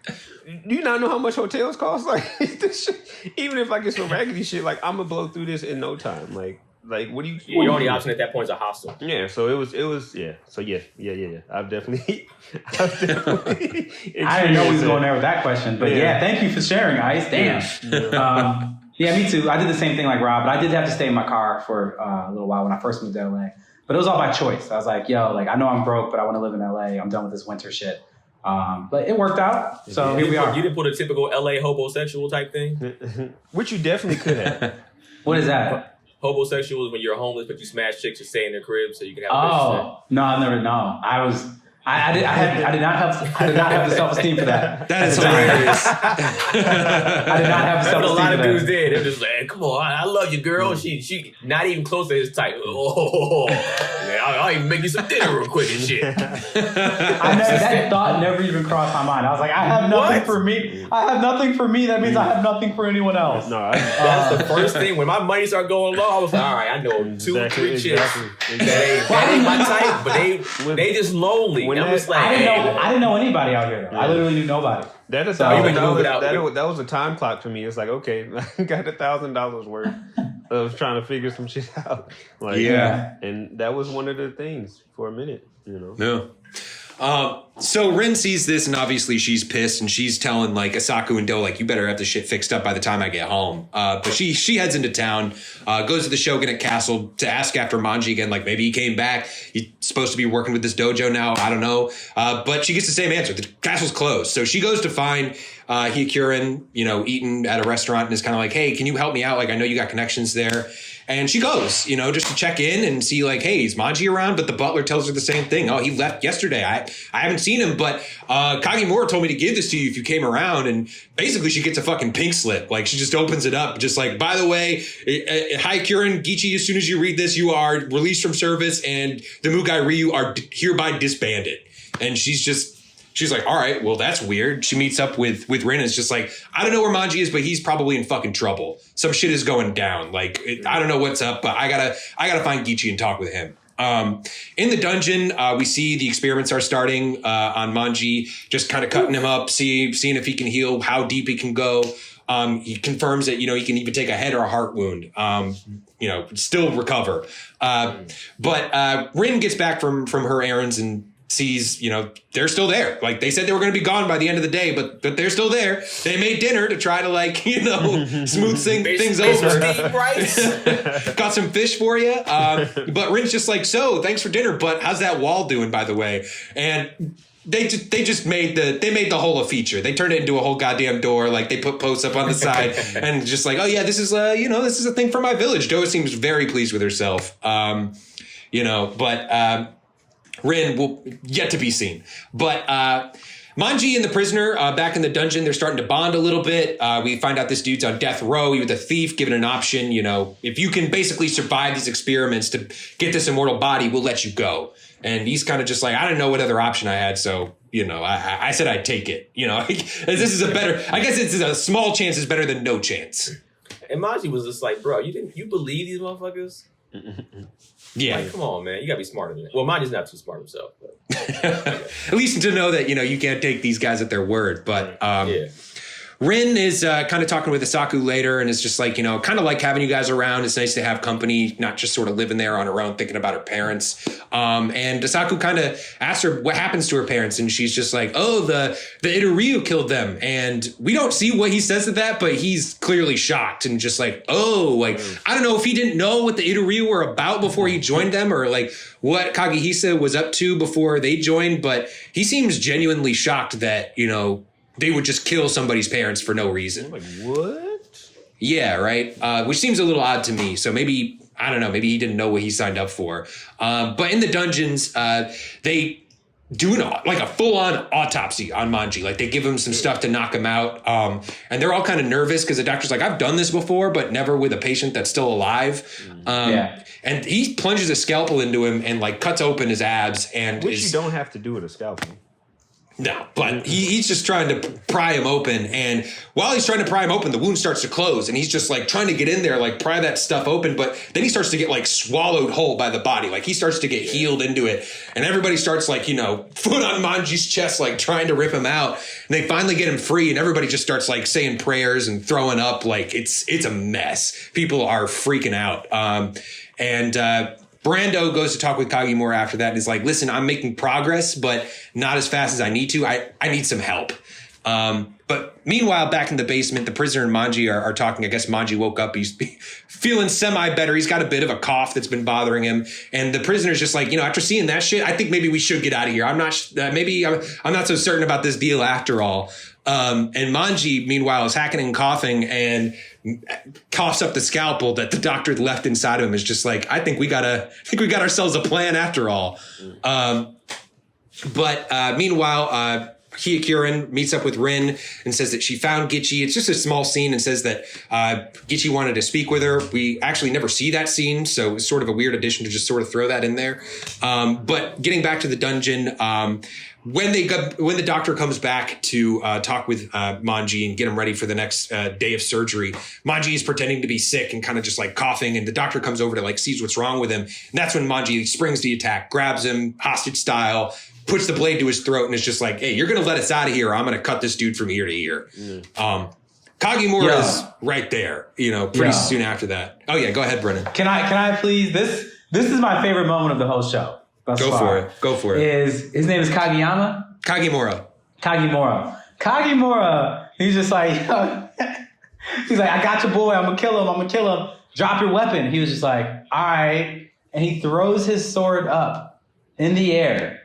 do you not know how much hotels cost? Like, this shit, even if I get some raggedy shit, like, I'm gonna blow through this in no time. Like, what do you? Your only option at that point is a hostel. Yeah. So it was. Yeah. So yeah. I've definitely. I didn't know he was going there with that question, but yeah, thank you for sharing, Ice. Damn. Yeah, me too. I did the same thing like Rob, but I did have to stay in my car for a little while when I first moved to LA. But it was all by choice. I was like, yo, like I know I'm broke, but I want to live in LA. I'm done with this winter shit. But it worked out. So here we are. You didn't put a typical LA homosexual type thing? Which you definitely could have. What is that? Homosexual is when you're homeless, but you smash chicks to stay in their crib so you can have a bitch. No, I never know. I did not have the self-esteem for that. That is hilarious. I did not have the That's what a self-esteem lot for of that. dudes did. They were just like, hey, come on, I love you, girl. She not even close to his type. Oh, man, I'll even make you some dinner real quick and shit. That thought never even crossed my mind. I was like, I have nothing for me. I have nothing for me. That means I have nothing for anyone else. No, that's the first thing. When my money started going low, I was like, all right, I know 2, 3 chicks that ain't my type, but they just lonely. And I'm just like, I didn't know anybody out here. I literally knew nobody. That was a time clock for me. It's like, okay, I got $1,000 worth of trying to figure some shit out. Like, and that was one of the things for a minute, you know. No. So Rin sees this, and obviously she's pissed, and she's telling like Asaku and Do, like, you better have this shit fixed up by the time I get home. But she heads into town, goes to the Shogunate Castle to ask after Manji again, like maybe he came back. He's supposed to be working with this dojo now. I don't know. But she gets the same answer. The castle's closed. So she goes to find Hyakurin, eating at a restaurant, and is kind of like, hey, can you help me out? Like, I know you got connections there. And she goes, just to check in and see like, hey, is Manji around? But the butler tells her the same thing. Oh, he left yesterday. I haven't seen him, but Kagemura told me to give this to you if you came around. And basically she gets a fucking pink slip. Like, she just opens it up, just like, by the way, Hyakurin, Gichi, as soon as you read this, you are released from service and the Mugai Ryu are hereby disbanded. And she's like, all right, well, that's weird. She meets up with Rin and it's just like, I don't know where Manji is, but he's probably in fucking trouble. Some shit is going down. Like, I don't know what's up, but I gotta find Gichi and talk with him. In the dungeon, we see the experiments are starting on Manji, just kind of cutting him up, seeing if he can heal, how deep he can go. He confirms that, he can even take a head or a heart wound, still recover. But Rin gets back from her errands and sees, they're still there. Like, they said they were going to be gone by the end of the day, but they're still there. They made dinner to try to smooth things over. Got some fish for you. But Rin's just like, so thanks for dinner, but how's that wall doing, by the way? And they just made the whole a feature. They turned it into a whole goddamn door. Like, they put posts up on the side and just like, oh yeah, this is this is a thing for my village. Doa seems very pleased with herself. But Rin will yet to be seen. But Manji and the prisoner back in the dungeon, they're starting to bond a little bit. We find out this dude's on death row. He was a thief, given an option. If you can basically survive these experiments to get this immortal body, we'll let you go. And he's kind of just like, I didn't know what other option I had, so I said I'd take it. This is I guess it's a small chance is better than no chance. And Manji was just like, bro, you believe these motherfuckers? Yeah. Like, come on, man. You gotta be smarter than that. Well, Manji's not too smart himself. But, at least to know that, you can't take these guys at their word. But Rin is kind of talking with Asaku later and is just like, kind of like having you guys around. It's nice to have company, not just sort of living there on her own, thinking about her parents. And Asaku kind of asks her what happens to her parents. And she's just like, oh, the Itoryu killed them. And we don't see what he says to that, but he's clearly shocked and just like, oh, like, I don't know if he didn't know what the Itoryu were about before he joined them or like what Kagehisa was up to before they joined. But he seems genuinely shocked that, they would just kill somebody's parents for no reason. Like, what? Yeah, right. Which seems a little odd to me. So maybe I don't know, maybe he didn't know what he signed up for. But in the dungeons, they do like a full-on autopsy on Manji. Like they give him some stuff to knock him out. And they're all kind of nervous because the doctor's like, I've done this before, but never with a patient that's still alive. And he plunges a scalpel into him and like cuts open his abs. And which you don't have to do with a scalpel. No, but he's just trying to pry him open. And while he's trying to pry him open, the wound starts to close. And he's just like trying to get in there, like pry that stuff open. But then he starts to get like swallowed whole by the body. Like he starts to get healed into it. And everybody starts like, foot on Manji's chest, like trying to rip him out. And they finally get him free. And everybody just starts like saying prayers and throwing up. Like it's a mess. People are freaking out. Brando goes to talk with Kagemura after that and is like, listen, I'm making progress, but not as fast as I need to. I need some help. But meanwhile, back in the basement, the prisoner and Manji are talking. I guess Manji woke up. He's feeling semi-better. He's got a bit of a cough that's been bothering him. And the prisoner's just like, after seeing that shit, I think maybe we should get out of here. I'm not so certain about this deal after all. And Manji, meanwhile, is hacking and coughing and coughs up the scalpel that the doctor left inside of him. Is just like, I think we got ourselves a plan after all. Meanwhile, Hyakuren meets up with Rin and says that she found Gichi. It's just a small scene and says that Gichi wanted to speak with her. We actually never see that scene, so it's sort of a weird addition to just sort of throw that in there. But getting back to the dungeon, when the doctor comes back to talk with Manji and get him ready for the next day of surgery, Manji is pretending to be sick and kind of just like coughing, and the doctor comes over to like sees what's wrong with him. And that's when Manji springs the attack, grabs him hostage style, puts the blade to his throat, and is just like, hey, you're going to let us out of here, or I'm going to cut this dude from ear to ear. Kagemura is right there, pretty soon after that. Oh yeah, go ahead, Brennan. Can I please? This is my favorite moment of the whole show. Go for it. His name is Kageyama? Kagimura. Kagimura, he's just like, he's like, I got your boy, I'm gonna kill him. Drop your weapon. He was just like, all right. And he throws his sword up in the air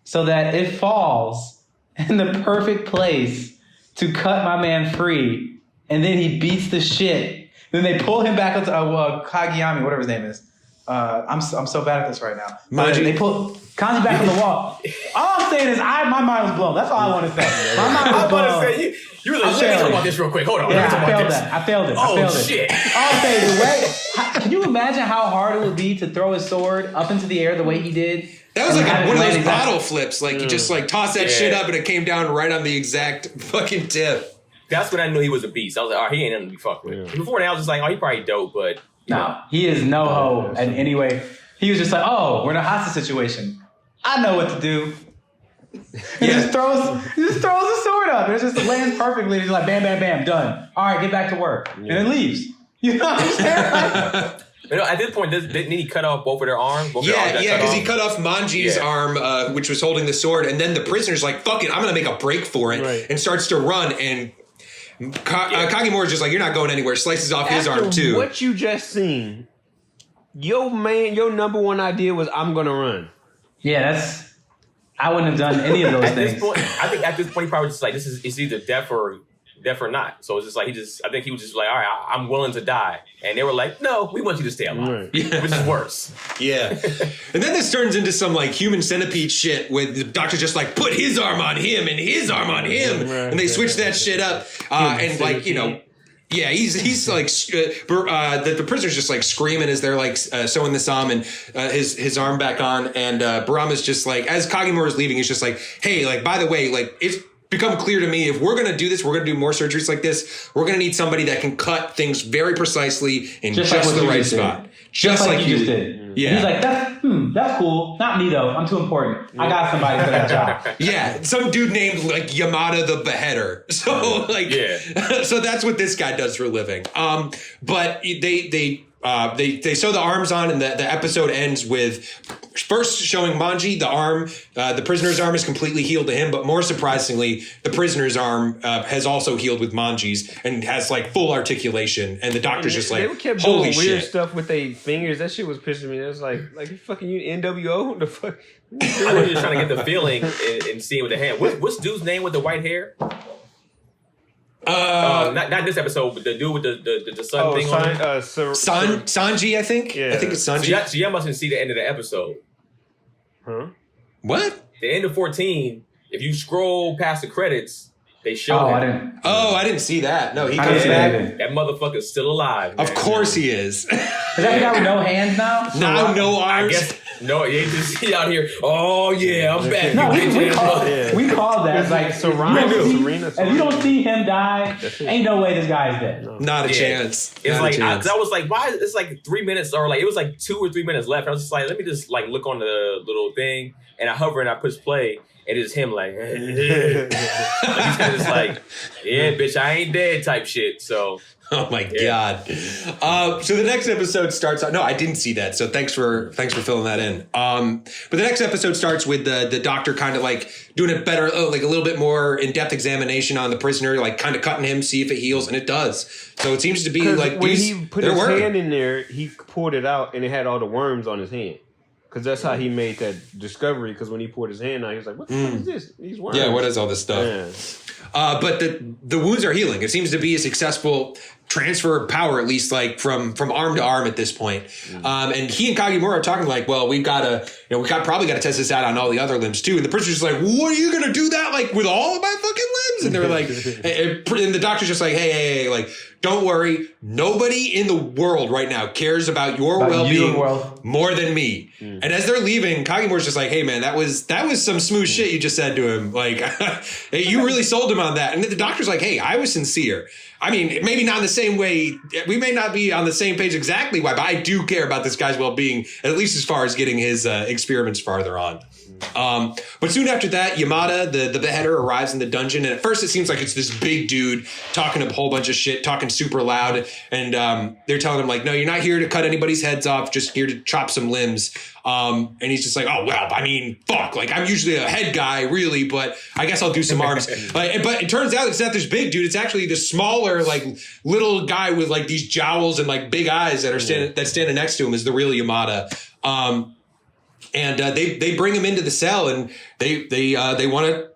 so that it falls in the perfect place to cut my man free. And then he beats the shit. Then they pull him back up to Kageyami, whatever his name is. I'm so bad at this right now. They pull Kanji back on the wall. All I'm saying is my mind was blown. That's all I want to say. My mind was blown. I want to say you were like, let me talk about this real quick. Hold on. Yeah, I failed it. Oh shit! All I'm saying is the way. Can you imagine how hard it would be to throw his sword up into the air the way he did? That was like one of those bottle flips. Like you just like toss that shit up and it came down right on the exact fucking tip. That's when I knew he was a beast. I was like, all right, he ain't nothing to be fucked with. Before that, I was just like, oh, he probably dope, but no, he is no hoe in any way. He was just like, oh, we're in a hostage situation. I know what to do. He just throws the sword up. It just lands perfectly. He's like, bam, bam, bam, done. All right, get back to work. And then leaves. You know what I'm saying? At this point, didn't he cut off both of their arms? Yeah, because he cut off Manji's arm, which was holding the sword, and then the prisoner's like, fuck it, I'm going to make a break for it, and starts to run, and Kagemura's just like, you're not going anywhere, slices off his arm too. What you just seen, your number one idea was, I'm going to run. Yeah, I wouldn't have done any of those things. I think at this point, he probably just like, it's either death or not. So it's just like, I think he was just like, all right, I'm willing to die. And they were like, no, we want you to stay alive. Right. Which is worse. Yeah. And then this turns into some like human centipede shit with the doctor just like put his arm on him and his arm on him. Right. And they switch that shit up. And like, yeah, he's like, the prisoner's just like screaming as they're like sewing this on and his arm back on. And Barama's just like, as Kagemura's leaving, he's just like, hey, like, by the way, like, it's become clear to me, if we're going to do this, we're going to do more surgeries like this, we're going to need somebody that can cut things very precisely in just the right spot. Just like you just did. Yeah. He's like, that's cool. Not me though. I'm too important. I got somebody for that job. Yeah. Some dude named like Yamada the Beheader. So like, so that's what this guy does for a living. But they sew the arms on, and the episode ends with first showing Manji, the prisoner's arm is completely healed to him, but more surprisingly, the prisoner's arm has also healed with Manji's and has like full articulation. And the doctor's just like, they kept holy doing weird shit. stuff with their fingers. That shit was pissing me. It was like fucking you NWO. What the fuck? I think you're trying to get the feeling and seeing with the hand. What's dude's name with the white hair? Not this episode, but the dude with the sun thing on it. Sanji, I think. Yeah. I think it's Sanji. So y'all mustn't see the end of the episode. Huh? What? The end of 14. If you scroll past the credits, they show Oh, him. I didn't see that. No, he I comes didn't back. see that. That motherfucker's still alive. Of man. course he is. Is that the guy with no hands now? Now no I arms. guess no. You ain't just see out here. Oh yeah, I'm back. No, You bitch ass Yeah. we call that It's like Serena. if you don't see him die, ain't no way this guy's dead. Not a Yeah. chance. It's Not a like chance. I was like, why? It's like 3 minutes, or like it was like 2 or 3 minutes left. I was just like, let me just like look on the little thing, and I hover and I push play, and it's him like, like he's kind of just like, yeah, bitch, I ain't dead type shit. So Oh my Yeah. God. So the next episode starts. No, I didn't see that. So thanks for filling that in. But the next episode starts with the doctor kind of like doing a better, like a little bit more in-depth examination on the prisoner, like kind of cutting him, see if it heals, and it does. So it seems to be like when he put they're his working. hand in there, he pulled it out and it had all the worms on his hand. Because that's how he made that discovery. Because when he poured his hand out, he was like, "What the fuck is this? These worms?" Yeah, what is all this stuff? Yeah. But the wounds are healing. It seems to be a successful transfer of power, at least like from arm to arm at this point. And he and Kagemura are talking like, well, we probably got to test this out on all the other limbs too. And the prisoner's like, what are you going to do that like with all of my fucking limbs? And they were like, and the doctor's just like, hey, like, don't worry. Nobody in the world right now cares about your well-being more than me. And as they're leaving, Kagemura's just like, hey man, that was some smooth shit you just said to him. Like, hey, you really sold him on that. And the doctor's like, hey, I was sincere. I mean, maybe not in the same way. We may not be on the same page exactly why, but I do care about this guy's well-being, at least as far as getting his experiments farther on. But soon after that, Yamada, the beheader, arrives in the dungeon. And at first it seems like it's this big dude talking a whole bunch of shit, talking super loud. And they're telling him like, no, you're not here to cut anybody's heads off, just here to chop some limbs. And he's just like, oh, well, I mean, fuck, like I'm usually a head guy really, but I guess I'll do some arms. But it turns out it's not this big dude. It's actually the smaller, like little guy with like these jowls and like big eyes that are standing next to him is the real Yamada. And they bring him into the cell and they want to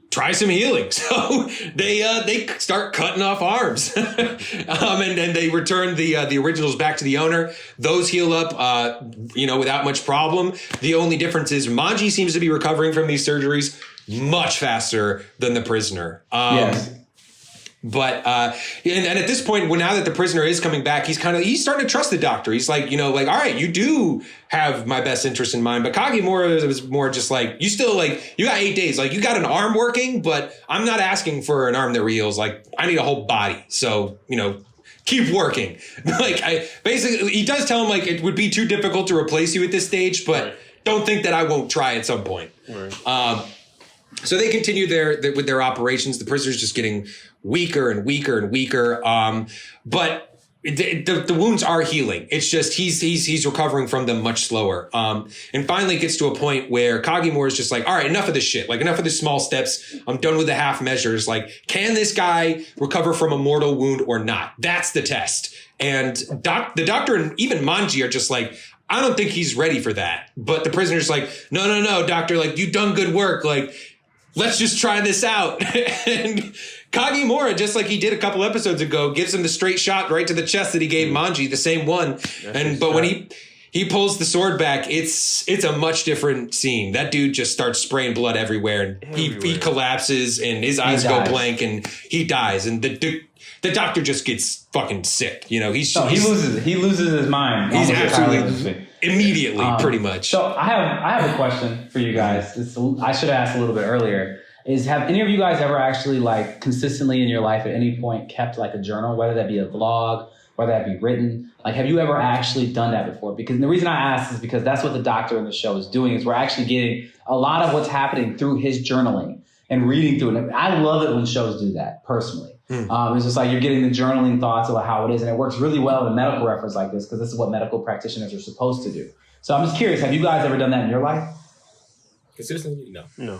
try some healing. So they start cutting off arms. And then they return the originals back to the owner. Those heal up, without much problem. The only difference is Manji seems to be recovering from these surgeries much faster than the prisoner. Yes. But and at this point, now that the prisoner is coming back, he's starting to trust the doctor. He's like, all right, you do have my best interest in mind. But Kagemura was more just like, you still like, you got 8 days, like you got an arm working, but I'm not asking for an arm that heals. Like I need a whole body. So, keep working. Like basically, he does tell him like it would be too difficult to replace you at this stage, but don't think that I won't try at some point. Right. So they continue with their operations. The prisoner's just getting weaker and weaker and weaker. But the wounds are healing. It's just he's recovering from them much slower. And finally it gets to a point where Kagemura is just like, all right, enough of this shit. Like enough of the small steps. I'm done with the half measures. Like, can this guy recover from a mortal wound or not? That's the test. And the doctor and even Manji are just like, I don't think he's ready for that. But the prisoner's like, no, doctor, like you've done good work. Like, let's just try this out. And Kagemura, just like he did a couple episodes ago, gives him the straight shot right to the chest that he gave Manji, the same one. But when he pulls the sword back, it's a much different scene. That dude just starts spraying blood everywhere, and he collapses, and his eyes go blank, and he dies. And the doctor just gets fucking sick. He loses his mind. He's absolutely immediately, pretty much. So I have a question for you guys. I should have asked a little bit earlier. Have any of you guys ever actually like consistently in your life at any point kept like a journal, whether that be a vlog, whether that be written? Like, have you ever actually done that before? Because the reason I ask is because that's what the doctor in the show is doing. Is we're actually getting a lot of what's happening through his journaling and reading through it. I love it when shows do that personally. It's just like you're getting the journaling thoughts about how it is, and it works really well in a medical reference like this because this is what medical practitioners are supposed to do. So I'm just curious, have you guys ever done that in your life? Consistently, no.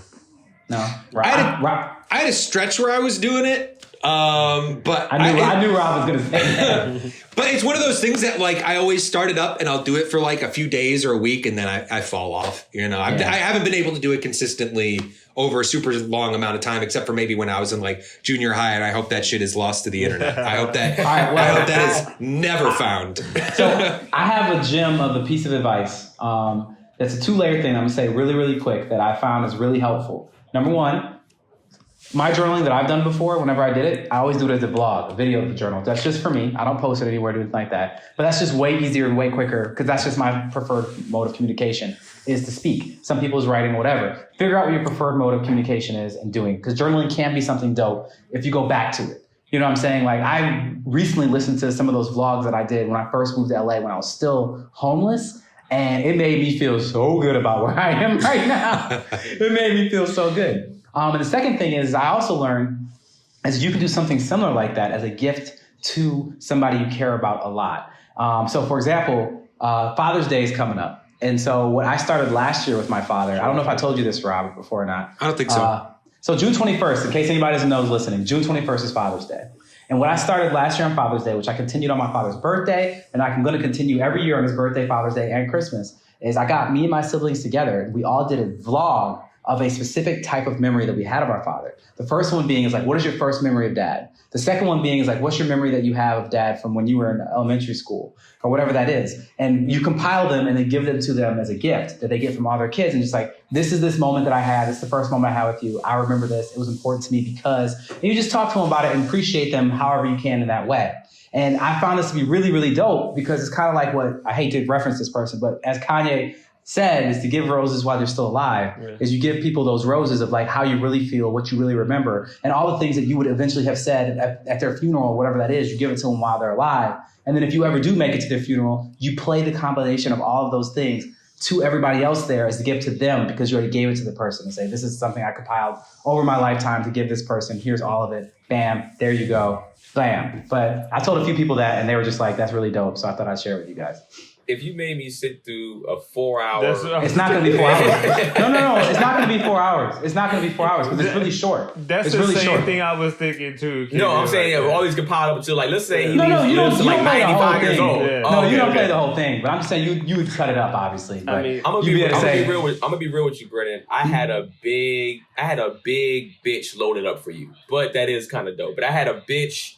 No. I had a stretch where I was doing it. But I knew Rob was going to say that. But it's one of those things that like I always start it up and I'll do it for like a few days or a week and then I fall off. You know, I haven't been able to do it consistently over a super long amount of time, except for maybe when I was in like junior high. And I hope that shit is lost to the internet. I hope that I hope that is never found. So I have a gem of a piece of advice. That's a 2-layer thing. I'm gonna say really, really quick that I found is really helpful. Number one. My journaling that I've done before, whenever I did it, I always do it as a vlog, a video of the journal. That's just for me. I don't post it anywhere or anything like that. But that's just way easier and way quicker because that's just my preferred mode of communication is to speak. Some people's writing, whatever. Figure out what your preferred mode of communication is and doing. Because journaling can be something dope if you go back to it. You know what I'm saying? Like I recently listened to some of those vlogs that I did when I first moved to LA when I was still homeless. And it made me feel so good about where I am right now. It made me feel so good. And the second thing is I also learned is you can do something similar like that as a gift to somebody you care about a lot. So for example, Father's Day is coming up. And so what I started last year with my father, I don't know if I told you this, Robert, before or not. I don't think so. So June 21st, in case anybody doesn't know is listening, June 21st is Father's Day. And what I started last year on Father's Day, which I continued on my father's birthday, and I'm going to continue every year on his birthday, Father's Day, and Christmas, is I got me and my siblings together. And we all did a vlog of a specific type of memory that we had of our father. The first one being is like, what is your first memory of dad? The second one being is like, what's your memory that you have of dad from when you were in elementary school or whatever that is? And you compile them and then give them to them as a gift that they get from all their kids. And just like, this moment that I had. This is the first moment I had with you. I remember this. It was important to me because, and you just talk to them about it and appreciate them however you can in that way. And I found this to be really, really dope because it's kind of like what, I hate to reference this person, but as Kanye said is to give roses while they're still alive, is you give people those roses of like how you really feel, what you really remember, and all the things that you would eventually have said at their funeral, whatever that is, you give it to them while they're alive. And then if you ever do make it to their funeral, you play the combination of all of those things to everybody else there as a gift to them because you already gave it to the person and say, this is something I compiled over my lifetime to give this person. Here's all of it. Bam, there you go. Bam. But I told a few people that and they were just like, that's really dope. So I thought I'd share it with you guys. If you made me sit through a 4-hour... It's not going to be 4 hours. No. It's not going to be 4 hours. It's not going to be 4 hours because it's really short. That's the same thing I was thinking too. No, I'm saying all these compiled up until like, let's say he you lives to like 95 years old. Yeah. No, you don't play the whole thing. But I'm just saying you would cut it up, obviously. But I mean, I'm gonna be real with you, Brennan. I had a big bitch loaded up for you, but that is kind of dope. But I had a bitch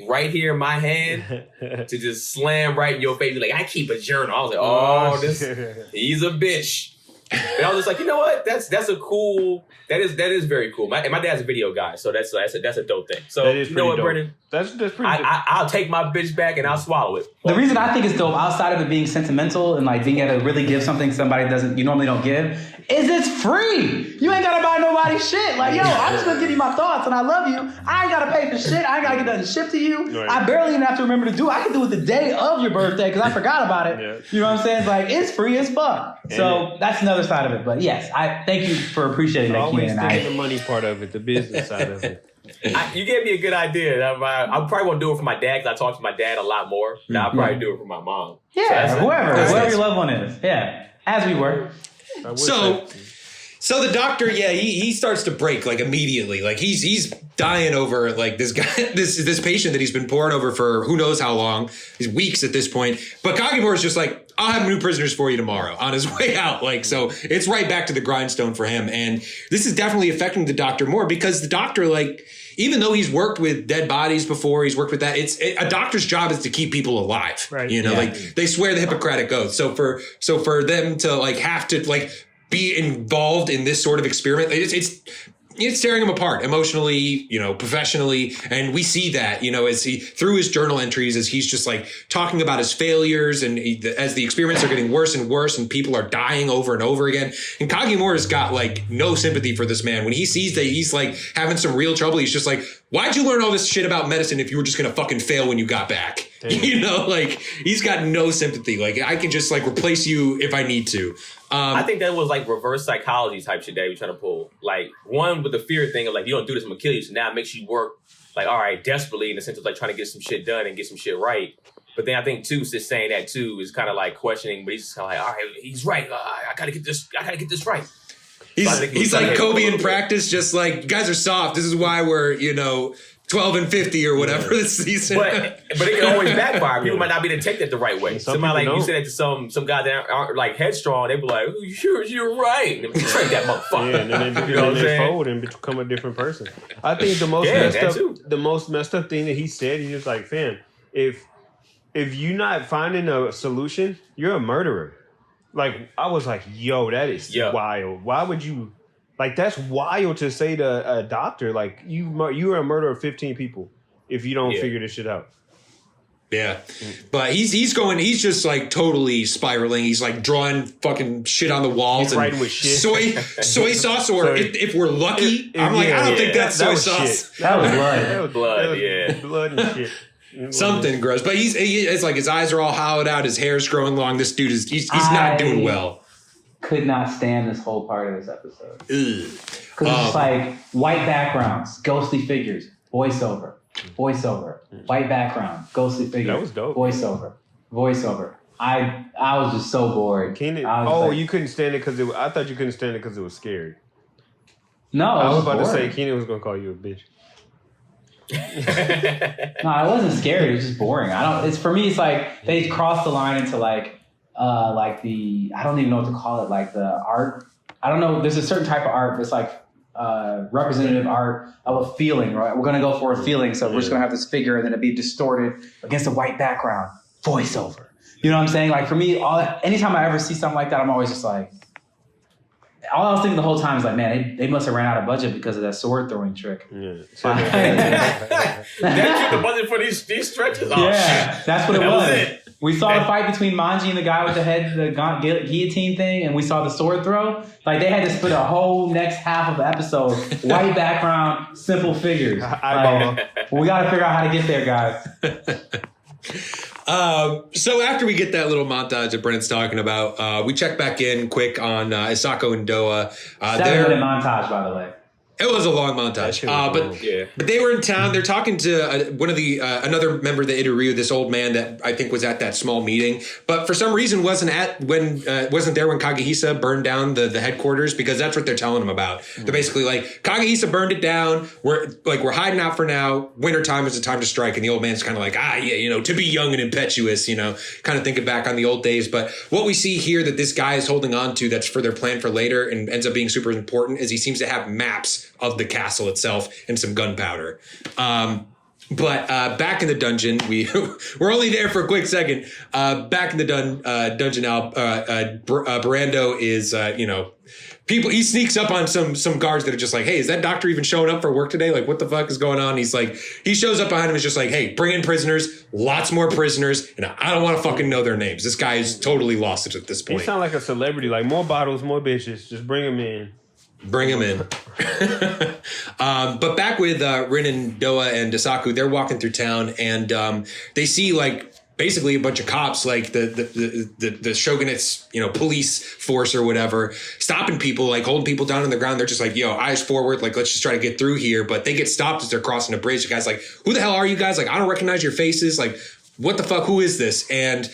right here in my hand to just slam right in your face. Like, I keep a journal. I was like, he's a bitch. And I was just like, you know what? That's a cool. That is very cool. My dad's a video guy, so that's a dope thing. So you know what, dope. Brennan? That's pretty dope. I'll take my bitch back and I'll swallow it. The reason I think it's dope, outside of it being sentimental and like being able to really give something somebody you normally don't give, is it's free. You ain't gotta buy nobody shit. Like, yo, I'm just gonna give you my thoughts and I love you. I ain't gotta pay for shit. I ain't gotta get nothing shipped to you. Right. I barely even have to remember to do it. I can do it the day of your birthday because I forgot about it. Yeah. You know what I'm saying? It's like, it's free as fuck. So that's another side of it. But yes, I thank you for appreciating that, Keenan. Always thinking the money part of it, the business side of it. You gave me a good idea. I probably won't do it for my dad because I talk to my dad a lot more. Now I'll probably do it for my mom. Yeah, so whoever your loved one is. Yeah, as we were. So the doctor, he starts to break like immediately. Like he's dying over like this guy, this patient that he's been poring over for who knows how long, weeks at this point. But Kagemura is just like, I'll have new prisoners for you tomorrow on his way out. Like, so it's right back to the grindstone for him. And this is definitely affecting the doctor more because the doctor, like, even though he's worked with dead bodies before, he's worked with that. A doctor's job is to keep people alive. Right. You know, like they swear the Hippocratic Oath. So for them to like have to like be involved in this sort of experiment, it's tearing him apart emotionally, you know, professionally. And we see that, you know, as he, through his journal entries, as he's just like talking about his failures and as the experiments are getting worse and worse and people are dying over and over again. And Kagemura's got like no sympathy for this man. When he sees that he's like having some real trouble, he's just like, why'd you learn all this shit about medicine if you were just going to fucking fail when you got back? Damn. You know, like he's got no sympathy. Like I can just like replace you if I need to. I think that was like reverse psychology type shit that we trying to pull. Like one with the fear thing of like, you don't do this, I'm gonna kill you. So now it makes you work like, all right, desperately in the sense of like trying to get some shit done and get some shit right. But then I think too, just saying that too is kind of like questioning, but he's just kind of like, all right, he's right. I gotta get this right. He's like Kobe in practice, just like, you guys are soft. This is why we're, 12-50 or whatever this season. But it can always backfire. People might not be able to take that the right way. Somebody like you said it to some guys that aren't like headstrong. They be like, oh, you're right. And betray that motherfucker. Yeah, and then they fold and become a different person. I think the most messed up thing that he said, he was like, fam, if you're not finding a solution, you're a murderer. Like, I was like, yo, that is wild. Why would you... Like, that's wild to say to a doctor. Like, you are a murderer of 15 people if you don't figure this shit out. Yeah. But he's just like totally spiraling. He's like drawing fucking shit on the walls. He's and writing with shit. Soy sauce, or if we're lucky, I don't think that's soy sauce. That was blood. That was blood, blood and shit. Something gross. But it's like his eyes are all hollowed out, his hair's growing long. This dude he's not doing well. Could not stand this whole part of this episode. Because Um, it's like white backgrounds, ghostly figures, voiceover, white background, ghostly figure. That was dope. Voiceover. I was just so bored. Keenan, you couldn't stand it because I thought you couldn't stand it because it was scary. No, I was about to say Keenan was going to call you a bitch. No, it wasn't scary. It was just boring. It's for me. It's like they crossed the line into like the, I don't even know what to call it. Like the art. I don't know. There's a certain type of art that's like representative art of a feeling, right? We're gonna go for a feeling, so we're just gonna have this figure and then it'd be distorted against a white background, voiceover. You know what I'm saying? Like for me, anytime I ever see something like that, I'm always just like. All I was thinking the whole time is like, man, they must have ran out of budget because of that sword throwing trick. That took the budget for these stretches. Oh, yeah, shit. that's what it That was. it. We saw the fight between Manji and the guy with the head, the guillotine thing, and we saw the sword throw. Like they had to split a whole next half of the episode, white background, simple figures. We got to figure out how to get there, guys. So after we get that little montage that Brennan's talking about, we check back in quick on Isako and Doa. 7-minute montage, by the way. It was a long montage, but they were in town. They're talking to one of the another member of the Itoryu, this old man that I think was at that small meeting, but for some reason wasn't there when Kagehisa burned down the headquarters, because that's what they're telling him about. They're basically like, Kagehisa burned it down. We're hiding out for now. Wintertime is the time to strike, and the old man's kind of like, to be young and impetuous, kind of thinking back on the old days. But what we see here that this guy is holding on to, that's for their plan for later and ends up being super important, is he seems to have maps of the castle itself and some gunpowder. But back in the dungeon, we're only there for a quick second. Back in the dungeon now, Brando is, he sneaks up on some guards that are just like, hey, is that doctor even showing up for work today? Like, what the fuck is going on? He shows up behind him and is just like, hey, bring in prisoners, lots more prisoners, and I don't want to fucking know their names. This guy is totally lost it at this point. He sound like a celebrity, like more bottles, more bitches, just bring him in. Bring him in. But back with Rin and Doa and Dasaku, they're walking through town and they see basically a bunch of cops, like the shogunate's police force or whatever, stopping people, like holding people down on the ground. They're just like, yo, eyes forward, like let's just try to get through here. But they get stopped as they're crossing a bridge. The guy's like, who the hell are you guys? Like, I don't recognize your faces. Like, what the fuck? Who is this? And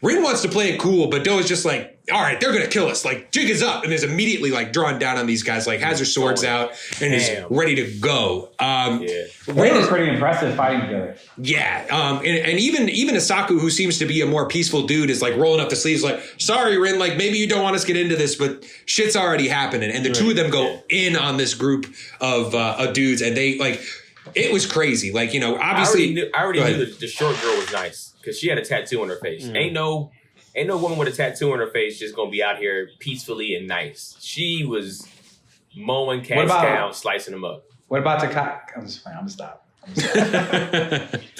Rin wants to play it cool, but Doa's just like, all right, they're going to kill us. Like, jig is up, and is immediately drawing down on these guys, like has her swords out and is ready to go. Rin is pretty impressive fighting together. Yeah. And even Isaku, who seems to be a more peaceful dude, is like rolling up the sleeves like, sorry, Rin, like maybe you don't want us to get into this, but shit's already happening. And the two of them go in on this group of dudes, and they it was crazy. Like, obviously. I already knew the short girl was nice because she had a tattoo on her face. Ain't no woman with a tattoo on her face just gonna be out here peacefully and nice. She was mowing cats down, slicing them up. What about the cop? I'm just playing. I'm gonna stop.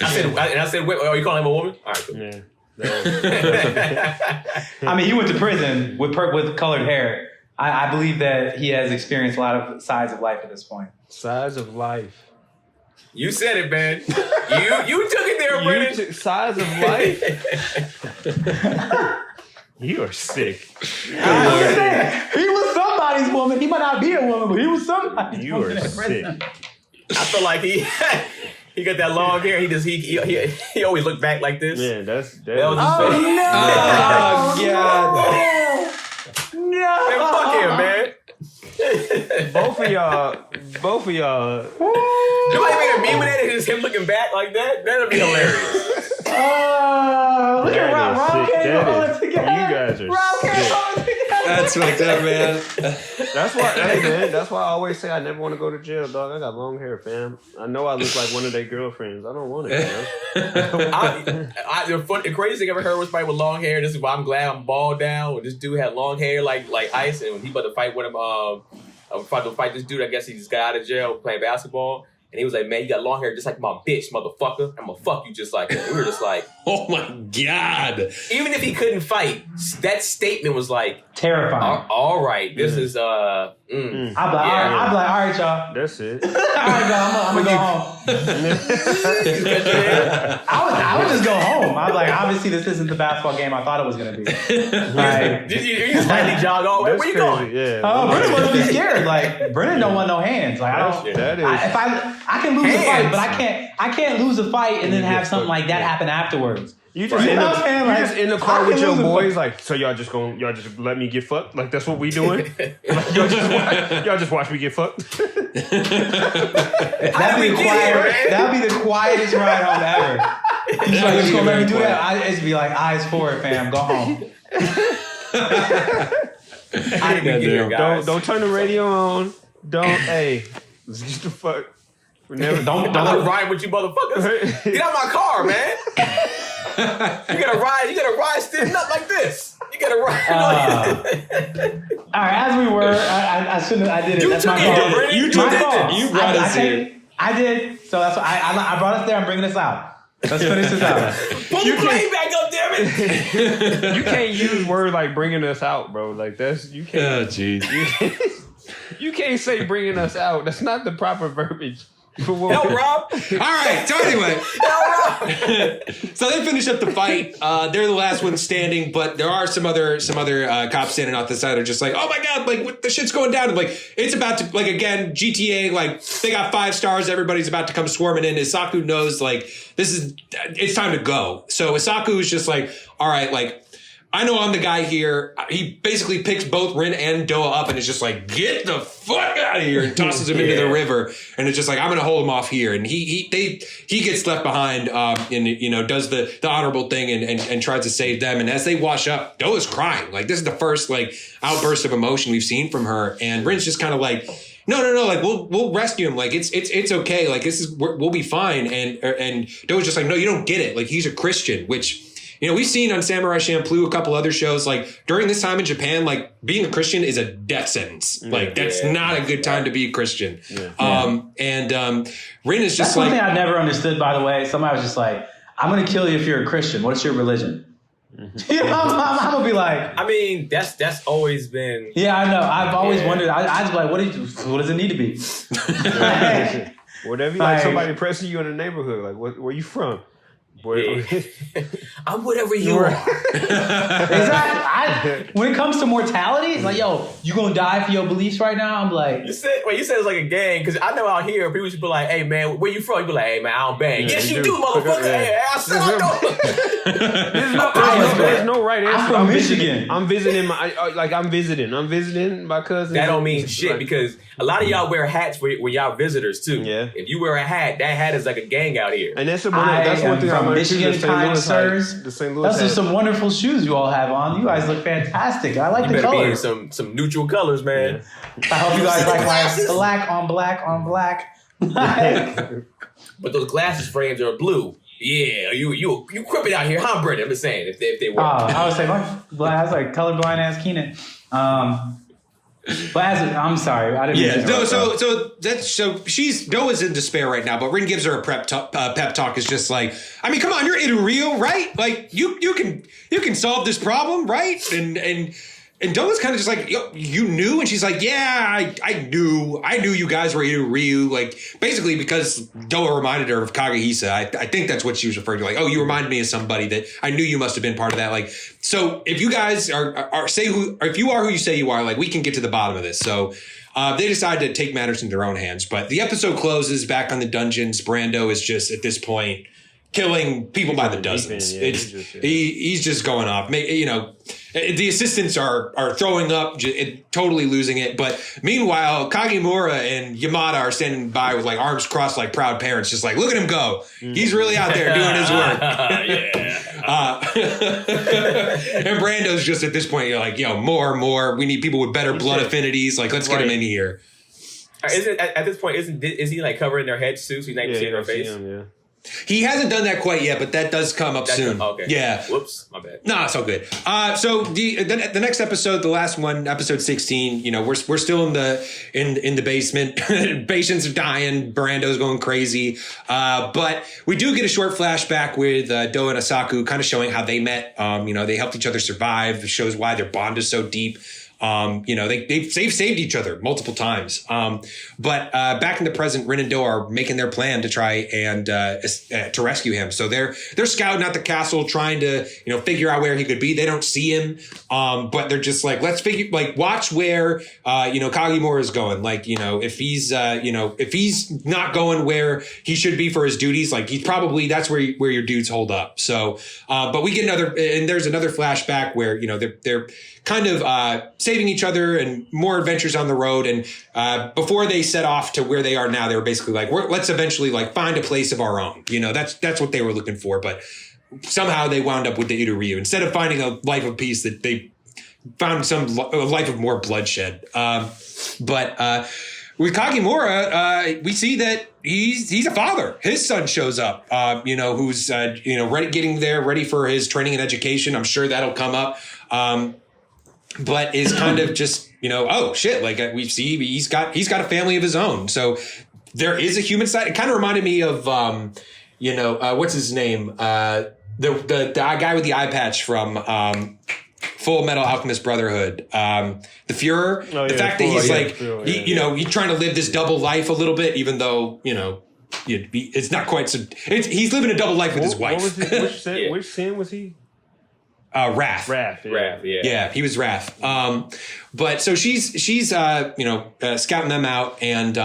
I said, wait, are you calling him a woman? All right, cool. Yeah. I mean, he went to prison with colored hair. I believe that he has experienced a lot of sides of life at this point. Size of life. You said it, man. You took it there, Brennan. Size of life? You are sick. I'm just saying, he was somebody's woman. He might not be a woman, but he was somebody's You woman. are sick. I feel like he got that long hair. He always looked back like this. Man, that was his face. Oh, God. No. Man, fuck him, man. Both of y'all. Nobody made a meme with that and just him looking back like that. That'd be hilarious. Look at Rob. Rob can't hold it together. You guys are Rob can't sick. hold it together. That's fucked up, man. That's why, hey man, that's why I always say I never want to go to jail, dog. I got long hair, fam. I know I look like one of their girlfriends. I don't want it, man. The craziest thing I ever heard was somebody with long hair. This is why I'm glad I'm bald down. This dude had long hair like ice, and when he about to fight with him, about to fight this dude. I guess he just got out of jail playing basketball. And he was like, man, you got long hair just like my bitch, motherfucker. I'm gonna fuck you just like her. We were just like, Oh my God. even if he couldn't fight, that statement was like, Terrifying. all right, this is, I'd be like, Yeah. all right, y'all. That's it. All right, y'all, I'm gonna go home. I would just go home. I'm like, obviously, this isn't the basketball game I thought it was gonna be. Like, you just lightly jog all the way. That's Where you crazy. going? Yeah. oh, Brennan must be scared. Like, Brennan don't want no hands. Like, I don't. That is. If I can lose a fight, Hands. but I can't lose a fight and then have something like that happen afterwards. You just, You in know the, what I'm saying? you Like, just in the I car can with your lose a boys, like, so y'all just let me get fucked? Like, that's what we doing? Like, y'all just watch me get fucked? That'd be the quietest ride home ever. He's like, you just gonna let me do that? I just be like, eyes forward, fam. Go home. I didn't get here, guys. Don't turn the radio on. Hey, just the fuck. Never, I'm not riding with you motherfuckers. Get out my car, man. You gotta ride standing up like this. You gotta ride. All right, as we were, I shouldn't. I did it. You That's took my it, fault. Brennan. You My did fault. this. You brought us here. I did. So that's why I brought us there. I'm bringing this out. Let's finish this out. Pull the plane back up, damn it. You can't use words like bringing us out, bro. Like, that's, you can't. Oh, jeez. You can't say bringing us out. That's not the proper verbiage. Hell, Rob. All right. So anyway, so they finish up the fight. They're the last ones standing, but there are some other cops standing off the side. Are just like, oh my God, like what the shit's going down. And like it's about to, like, again, GTA, like they got 5 stars. Everybody's about to come swarming in. Isaku knows like it's time to go. So Isaku is just like, all right, like, I know I'm the guy here. He basically picks both Rin and Doa up and is just like, get the fuck out of here, and tosses him into the river. And it's just like, I'm going to hold him off here. And he gets left behind, and, you know, does the honorable thing and tries to save them. And as they wash up, Doa's crying. Like, this is the first like outburst of emotion we've seen from her. And Rin's just kind of like, no, like we'll rescue him. Like it's okay. Like we'll be fine. And Doa's just like, no, you don't get it. Like, he's a Christian, which, you know, we've seen on Samurai Champloo, a couple other shows, like during this time in Japan, like being a Christian is a death sentence. Like that's not a good time to be a Christian. And Rin is just That's like, one thing I've never understood, by the way. Somebody was just like, I'm going to kill you if you're a Christian. What's your religion? You know, I'm going to be like, I mean, that's always been. yeah, I know. I've always wondered. I just be like, what does it need to be? Whatever, like somebody pressing you in the neighborhood, like, where you from? I'm whatever you are. Exactly. When it comes to mortality, it's like, yo, you gonna die for your beliefs right now? I'm like, You said it's like a gang, because I know out here people should be like, hey man, where you from? You be like, hey man, I don't bang. Yes, you do, motherfucker. Hey, I said I don't. There's no right answer. I'm from Michigan. I'm visiting I'm visiting my cousin. That don't mean shit, because a lot of y'all wear hats when y'all visitors too. Yeah. If you wear a hat, that hat is like a gang out here. And that's one thing I'm Michigan, kind sirs. The St. Louis Those are hat. some wonderful shoes you all have on. You guys look fantastic. I like You the better be in colors. some neutral colors, man. I hope you guys like my black on black on black. But those glasses frames are blue. Yeah, you crippin' out here, huh, Brennan? I'm just saying, if they were. I would say I was like colorblind ass Keenan. But I'm sorry, I didn't. yeah. mean to interrupt, So Doa's in despair right now, but Rin gives her a pep talk. Is just like, I mean, come on, you're Itario, right? Like you can solve this problem, right? And Doa's kind of just like, yo, you knew? And she's like, yeah, I knew you guys were Ryu. Like, basically because Doa reminded her of Kagehisa. I think that's what she was referring to. Like, oh, you reminded me of somebody that I knew you must have been part of that. Like, so if you guys if you are who you say you are, like, we can get to the bottom of this. So they decide to take matters into their own hands. But the episode closes back on the dungeons. Brando is just, at this point, killing people by the dozens. Yeah, he's just going off. You know, the assistants are throwing up, totally losing it. But meanwhile, Kagemura and Yamada are standing by with like arms crossed like proud parents, just like, look at him go. He's really out there doing his work. And Brando's just at this point, you're like, more. We need people with better blood affinities. Like, let's get him in here. At this point, is he like covering their heads too, so he's not even seeing their face? He hasn't done that quite yet, but that does come up soon. Okay. Yeah. Whoops, my bad. No, it's all good. So the next episode, the last one, episode 16. You know, we're still in the basement. Patients are dying. Brando's going crazy. But we do get a short flashback with Doa and Asaku, kind of showing how they met. You know, they helped each other survive. It shows why their bond is so deep. You know, they've saved each other multiple times. But back in the present, Rin and Do are making their plan to try and to rescue him. So they're scouting out the castle, trying to, you know, figure out where he could be. They don't see him, but they're just like, let's watch where you know, Kagemura is going. Like, you know, if he's not going where he should be for his duties, like he's probably that's where your dudes hold up. So, but we get there's another flashback where, you know, they're kind of saving each other and more adventures on the road. And before they set off to where they are now, they were basically like, let's eventually like find a place of our own. You know, that's what they were looking for. But somehow they wound up with the Itoryu. Instead of finding a life of peace, that they found a life of more bloodshed. But with Kagemura, we see that he's a father. His son shows up, you know, who's, you know, ready for his training and education. I'm sure that'll come up. But is kind of just, you know, oh shit, like we see he's got a family of his own. So there is a human side. It kind of reminded me of, you know, what's his name? The guy with the eye patch from Full Metal Alchemist Brotherhood, the Führer. The fact that he's you know, he's trying to live this double life a little bit, even though, you know, it's not quite so. He's living a double life with his wife. Which sin was he? Wrath. Yeah, he was Wrath. But so she's you know, scouting them out, and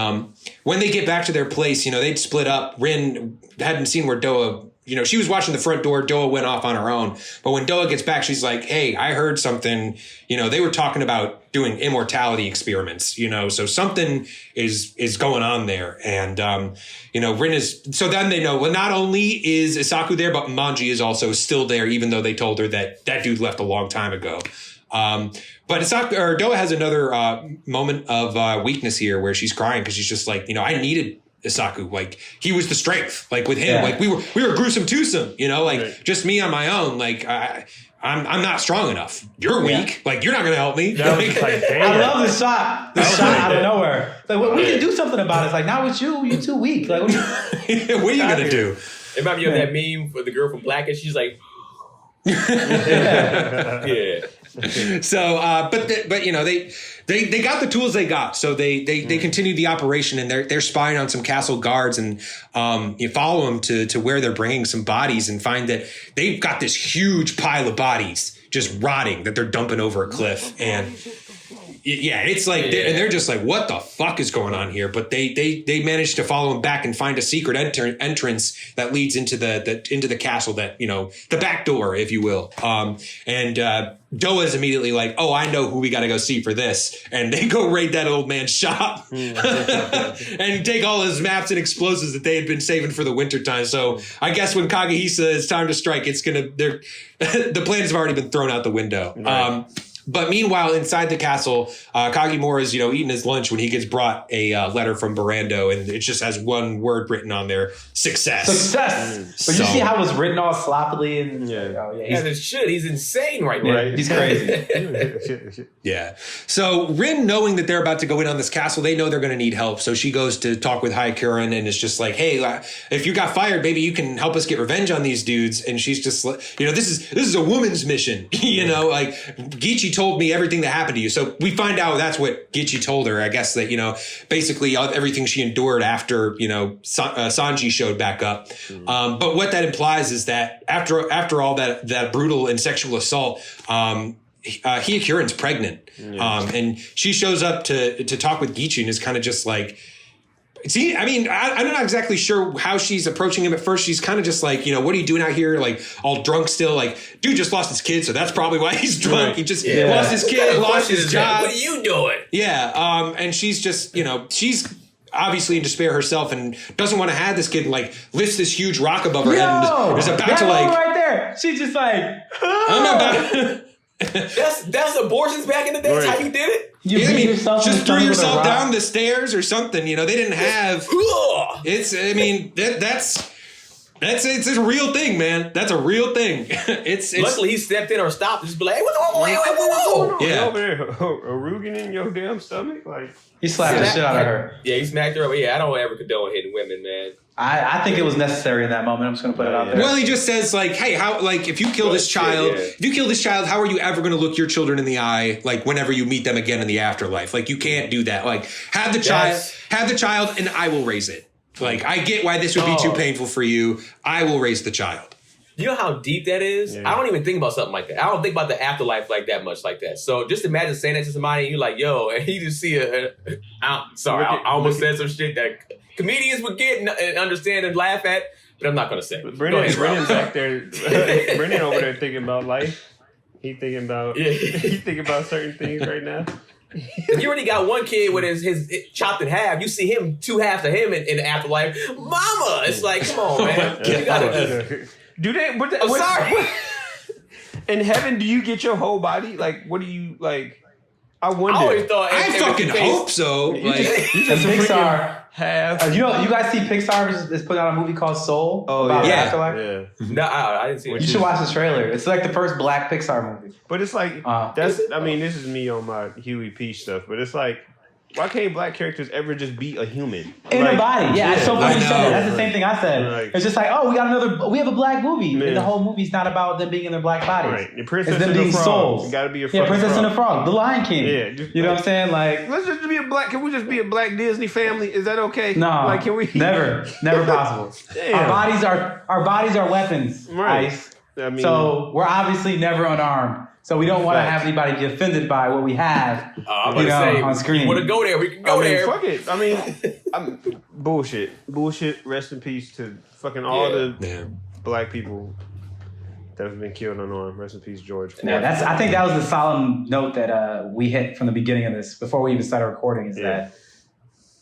when they get back to their place, you know, they'd split up. Rin hadn't seen where Doa, you know, she was watching the front door. Doa went off on her own. But when Doa gets back, she's like, hey, I heard something. You know, they were talking about doing immortality experiments, you know, so something is going on there. And, you know, Rin is, so then they know, well, not only is Isaku there, but Manji is also still there, even though they told her that dude left a long time ago. But Doa has another moment of weakness here where she's crying because she's just like, you know, I needed Isaku, like he was the strength, like with him, like we were gruesome twosome, you know, like just me on my own, like I'm not strong enough. You're weak, like you're not gonna help me. I love the shot out of nowhere. Like we can do something about it. It's like not with you, you're too weak. Like what are you gonna do? It might be on that meme for the girl from Blackish. She's like, yeah. So, but you know, they got the tools they got. So they continue the operation, and they're spying on some castle guards, and you follow them to where they're bringing some bodies, and find that they've got this huge pile of bodies just rotting that they're dumping over a cliff. And yeah, it's like, and they're just like, what the fuck is going on here? But they managed to follow him back and find a secret entrance that leads into the castle, that, you know, the back door, if you will. And Doa is immediately like, oh, I know who we got to go see for this. And they go raid that old man's shop and take all his maps and explosives that they had been saving for the wintertime. So I guess when Kagehisa is time to strike, the plans have already been thrown out the window. Right. But meanwhile, inside the castle, Kagemura is, you know, eating his lunch when he gets brought a letter from Barando, and it just has one word written on there: success. Success. But you see how it was written all sloppily, and he's insane right now. Right. He's crazy. Yeah. So Rin, knowing that they're about to go in on this castle, they know they're going to need help. So she goes to talk with Haikurin, and it's just like, hey, if you got fired, maybe you can help us get revenge on these dudes. And she's just, you know, this is a woman's mission. You know, like Gichi told me everything that happened to you. So we find out that's what Gichi told her. I guess that, you know, basically everything she endured after, you know, Sanji showed back up. But what that implies is that after all that brutal and sexual assault, Haikurin's pregnant. And she shows up to talk with Gichi and is kind of just like, See, I mean, I'm not exactly sure how she's approaching him at first. She's kind of just like, you know, what are you doing out here? Like, all drunk still. Like, dude just lost his kid, so that's probably why he's drunk. Right. He just lost his kid, lost his job. What are you doing? Yeah, and she's just, you know, she's obviously in despair herself and doesn't want to have this kid, and, like, lifts this huge rock above her head and is about to, like... right there. She's just like... I'm about... That's abortions back in the day. That's how you did it. You I mean, yourself just threw yourself down down the stairs or something. You know, they didn't have. It's. I mean, that's it's a real thing, man. That's a real thing. It's. Luckily, he stepped in or stopped. Just be like, whoa. Yeah. Over there, arugin in your damn stomach, like. He slapped the shit out of her. Yeah, he smacked her. But yeah, I don't ever condone hitting women, man. I think it was necessary in that moment. I'm just going to put it out there. Well, he just says like, "Hey, how like if you kill this child, how are you ever going to look your children in the eye like whenever you meet them again in the afterlife? Like you can't do that. Like have the child, and I will raise it. Like I get why this would be too painful for you. I will raise the child." You know how deep that is? Yeah. I don't even think about something like that. I don't think about the afterlife like that much like that. So just imagine saying that to somebody and you're like, yo, and you just see I almost said some shit that comedians would get and understand and laugh at, but I'm not going to say. Brendan's back there. Brendan over there thinking about life. He thinking about certain things right now. You already got one kid with his chopped in half. You see him, two halves of him in the afterlife. Mama! It's like, come on, man. You gotta do they? I'm sorry. In heaven, do you get your whole body? Like, what do you like? I wonder. I always thought. I fucking hope so. You just Pixar have. You guys see Pixar is putting out a movie called Soul about the afterlife? Yeah. No, I didn't see it. You should watch this trailer. It's like the first Black Pixar movie. But it's like that's. I mean, this is me on my Huey Peach stuff. But it's like, why can't black characters ever just be a human in a body? Yeah, it's so funny you said that. That's the same thing I said. Like, it's just like, we have a black movie, and the whole movie's not about them being in their black bodies. Right, the Princess it's them and being the Frog. souls. You gotta be a Princess and the Frog, the Lion King. Yeah, you know what I'm saying? Like, let's just be a black. Can we just be a black Disney family? Is that okay? No, like can we? Never possible. Damn. Our bodies are weapons. Right. Ice. I mean, so we're obviously never unarmed. So we don't want to have anybody be offended by what we have, on screen. You want to go there? We can go there. Fuck it. I mean, bullshit. Rest in peace to fucking all the black people that have been killed unarmed. Rest in peace, George Floyd. Yeah, I think that was the solemn note that we hit from the beginning of this before we even started recording. Is that,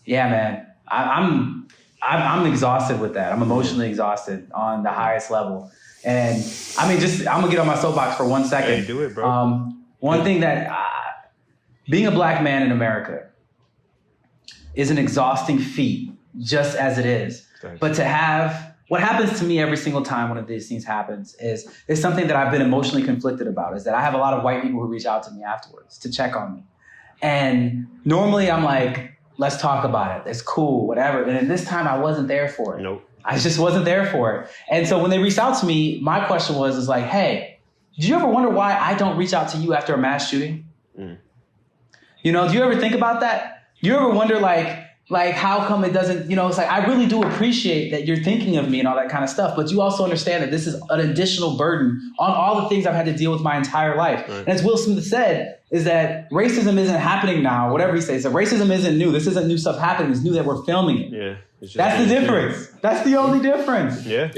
man, I'm exhausted with that. I'm emotionally exhausted on the highest level. And I mean, I'm gonna get on my soapbox for 1 second. Hey, do it, bro. One thing that being a black man in America is an exhausting feat, just as it is. Thanks. But to have what happens to me every single time one of these things happens is something that I've been emotionally conflicted about. Is that I have a lot of white people who reach out to me afterwards to check on me, and normally I'm like, let's talk about it. It's cool, whatever. And then this time I wasn't there for it. Nope. I just wasn't there for it. And so when they reached out to me, my question was like, hey, do you ever wonder why I don't reach out to you after a mass shooting? Mm. Do you ever think about that? Do you ever wonder like how come it doesn't, it's like, I really do appreciate that you're thinking of me and all that kind of stuff, but you also understand that this is an additional burden on all the things I've had to deal with my entire life. Right. And as Will Smith said, is that racism isn't happening now, whatever he says. So racism isn't new. This isn't new stuff happening. It's new that we're filming it. Yeah. That's the difference. That's the only difference. Yeah.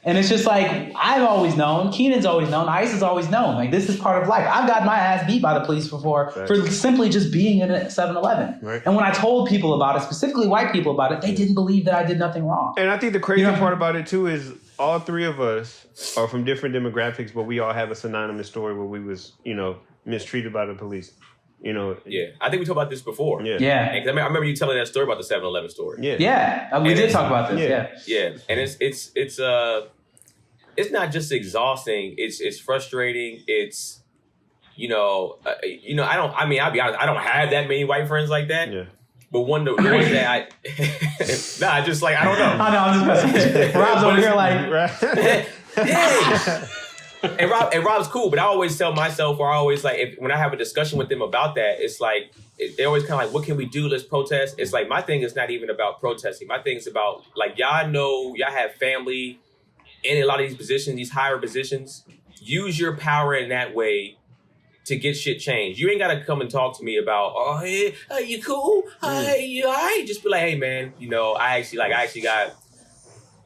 And it's just like, I've always known, Keenan's always known, Ice has always known. Like, this is part of life. I've got my ass beat by the police before for simply just being in a 7-Eleven. Right. And when I told people about it, specifically white people about it, they didn't believe that I did nothing wrong. And I think the crazy part about it, too, is all three of us are from different demographics, but we all have a synonymous story where we was, mistreated by the police. Yeah, I think we talked about this before. Yeah. I remember you telling that story about the 7-Eleven story. Yeah. We did talk about this. Yeah. And it's not just exhausting. It's frustrating. It's I'll be honest. I don't have that many white friends like that. Yeah. But one of the ones that I I don't know. I know. I'm just messing with you. Rob's over here like. Yeah. And Rob's cool, but I always tell myself, or I always when I have a discussion with them about that, it's like they're always kind of like, "What can we do? Let's protest." It's like my thing is not even about protesting. My thing is about y'all have family in a lot of these positions, these higher positions. Use your power in that way to get shit changed. You ain't gotta come and talk to me about, oh, hey, you cool? Hey, you all right? Just be like, hey, man, I actually got.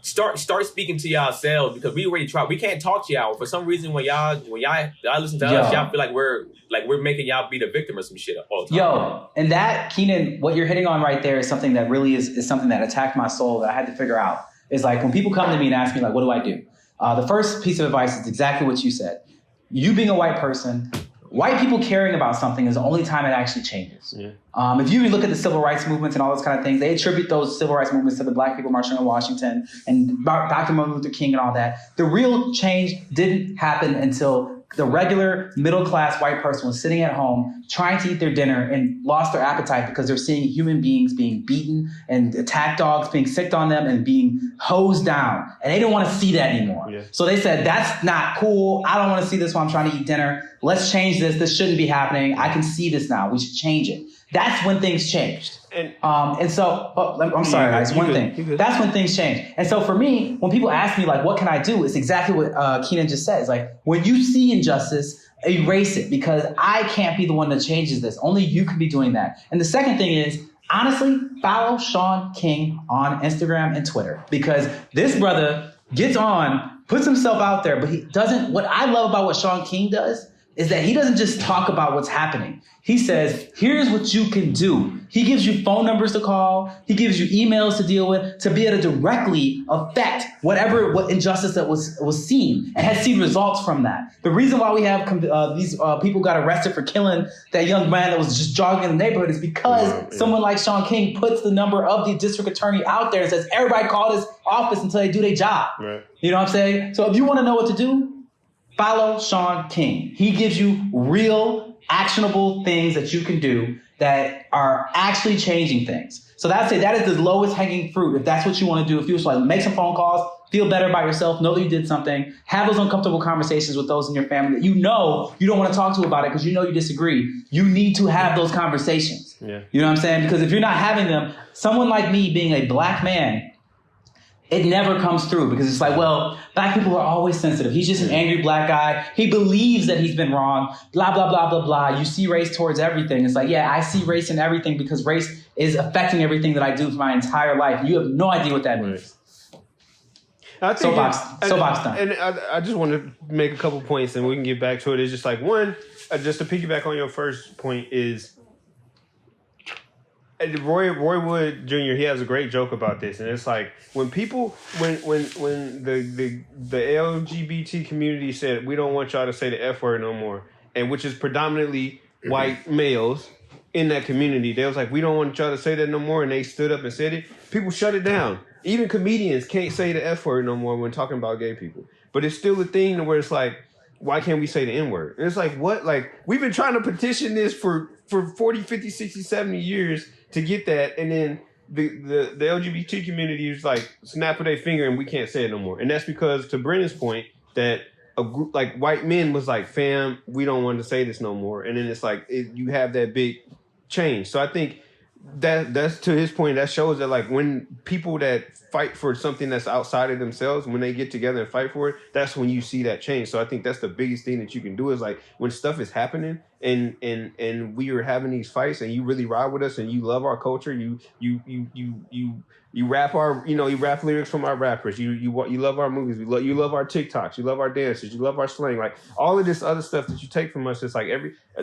Start speaking to yourselves, because we already tried. We can't talk to y'all for some reason. When y'all listen to us, y'all feel like we're making y'all be the victim or some shit all the time. Yo, and that, Keenan, what you're hitting on right there is something that really is something that attacked my soul that I had to figure out. Is like when people come to me and ask me like, what do I do? The first piece of advice is exactly what you said. You being a white person, white people caring about something is the only time it actually changes. Yeah. If you look at the civil rights movements and all those kind of things, they attribute those civil rights movements to the black people marching on Washington and Dr. Martin Luther King and all that. The real change didn't happen until the regular middle-class white person was sitting at home trying to eat their dinner and lost their appetite because they're seeing human beings being beaten and attack dogs being sicked on them and being hosed down. And they didn't want to see that anymore. Yeah. So they said, that's not cool. I don't want to see this while I'm trying to eat dinner. Let's change this. This shouldn't be happening. I can see this now. We should change it. That's when things changed. And so, I'm sorry, guys, one thing. That's when things change. And so for me, when people ask me, like, what can I do? It's exactly what Keenan just said. It's like, when you see injustice, erase it, because I can't be the one that changes this. Only you can be doing that. And the second thing is, honestly, follow Sean King on Instagram and Twitter, because this brother gets on, puts himself out there, but he doesn't. What I love about what Sean King does is that he doesn't just talk about what's happening. He says, here's what you can do. He gives you phone numbers to call. He gives you emails to deal with, to be able to directly affect what injustice that was seen and has seen results from that. The reason why we have these people got arrested for killing that young man that was just jogging in the neighborhood is because someone like Sean King puts the number of the district attorney out there and says, everybody call his office until they do their job. Right. You know what I'm saying? So if you want to know what to do, follow Sean King. He gives you real, actionable things that you can do that are actually changing things. So that's it. That is the lowest hanging fruit. If that's what you want to do, if you just like make some phone calls, feel better about yourself, know that you did something, have those uncomfortable conversations with those in your family that you know you don't want to talk to about it because you know you disagree. You need to have those conversations. Yeah. You know what I'm saying? Because if you're not having them, someone like me being a black man, it never comes through because it's like, well, black people are always sensitive. He's just an angry black guy. He believes that he's been wrong, blah, blah, blah, blah, blah. You see race towards everything. It's like, yeah, I see race in everything because race is affecting everything that I do for my entire life. You have no idea what that means. I think soapbox time. And I just want to make a couple points and we can get back to it. It's just like, one, just to piggyback on your first point is, Roy Wood Jr., he has a great joke about this, and it's like when the LGBT community said we don't want y'all to say the F word no more, and which is predominantly white males in that community, they was like, we don't want y'all to say that no more, and they stood up and said it. People shut it down. Even comedians can't say the F word no more when talking about gay people, but it's still a thing where it's like, why can't we say the N word? And it's like, what? Like, we've been trying to petition this for 40, 50, 60, 70 years to get that, and then the LGBT community is like snap of their finger and we can't say it no more. And that's because, to Brennan's point, that a group like white men was like, fam, we don't want to say this no more. And then it's like you have that big change. So I think that's to his point, that shows that like when people that fight for something that's outside of themselves, when they get together and fight for it, that's when you see that change. So I think that's the biggest thing that you can do is like when stuff is happening and we are having these fights and you really ride with us and you love our culture, you rap you rap lyrics from our rappers, you love our movies, you love our TikToks, you love our dances, you love our slang, like all of this other stuff that you take from us. It's like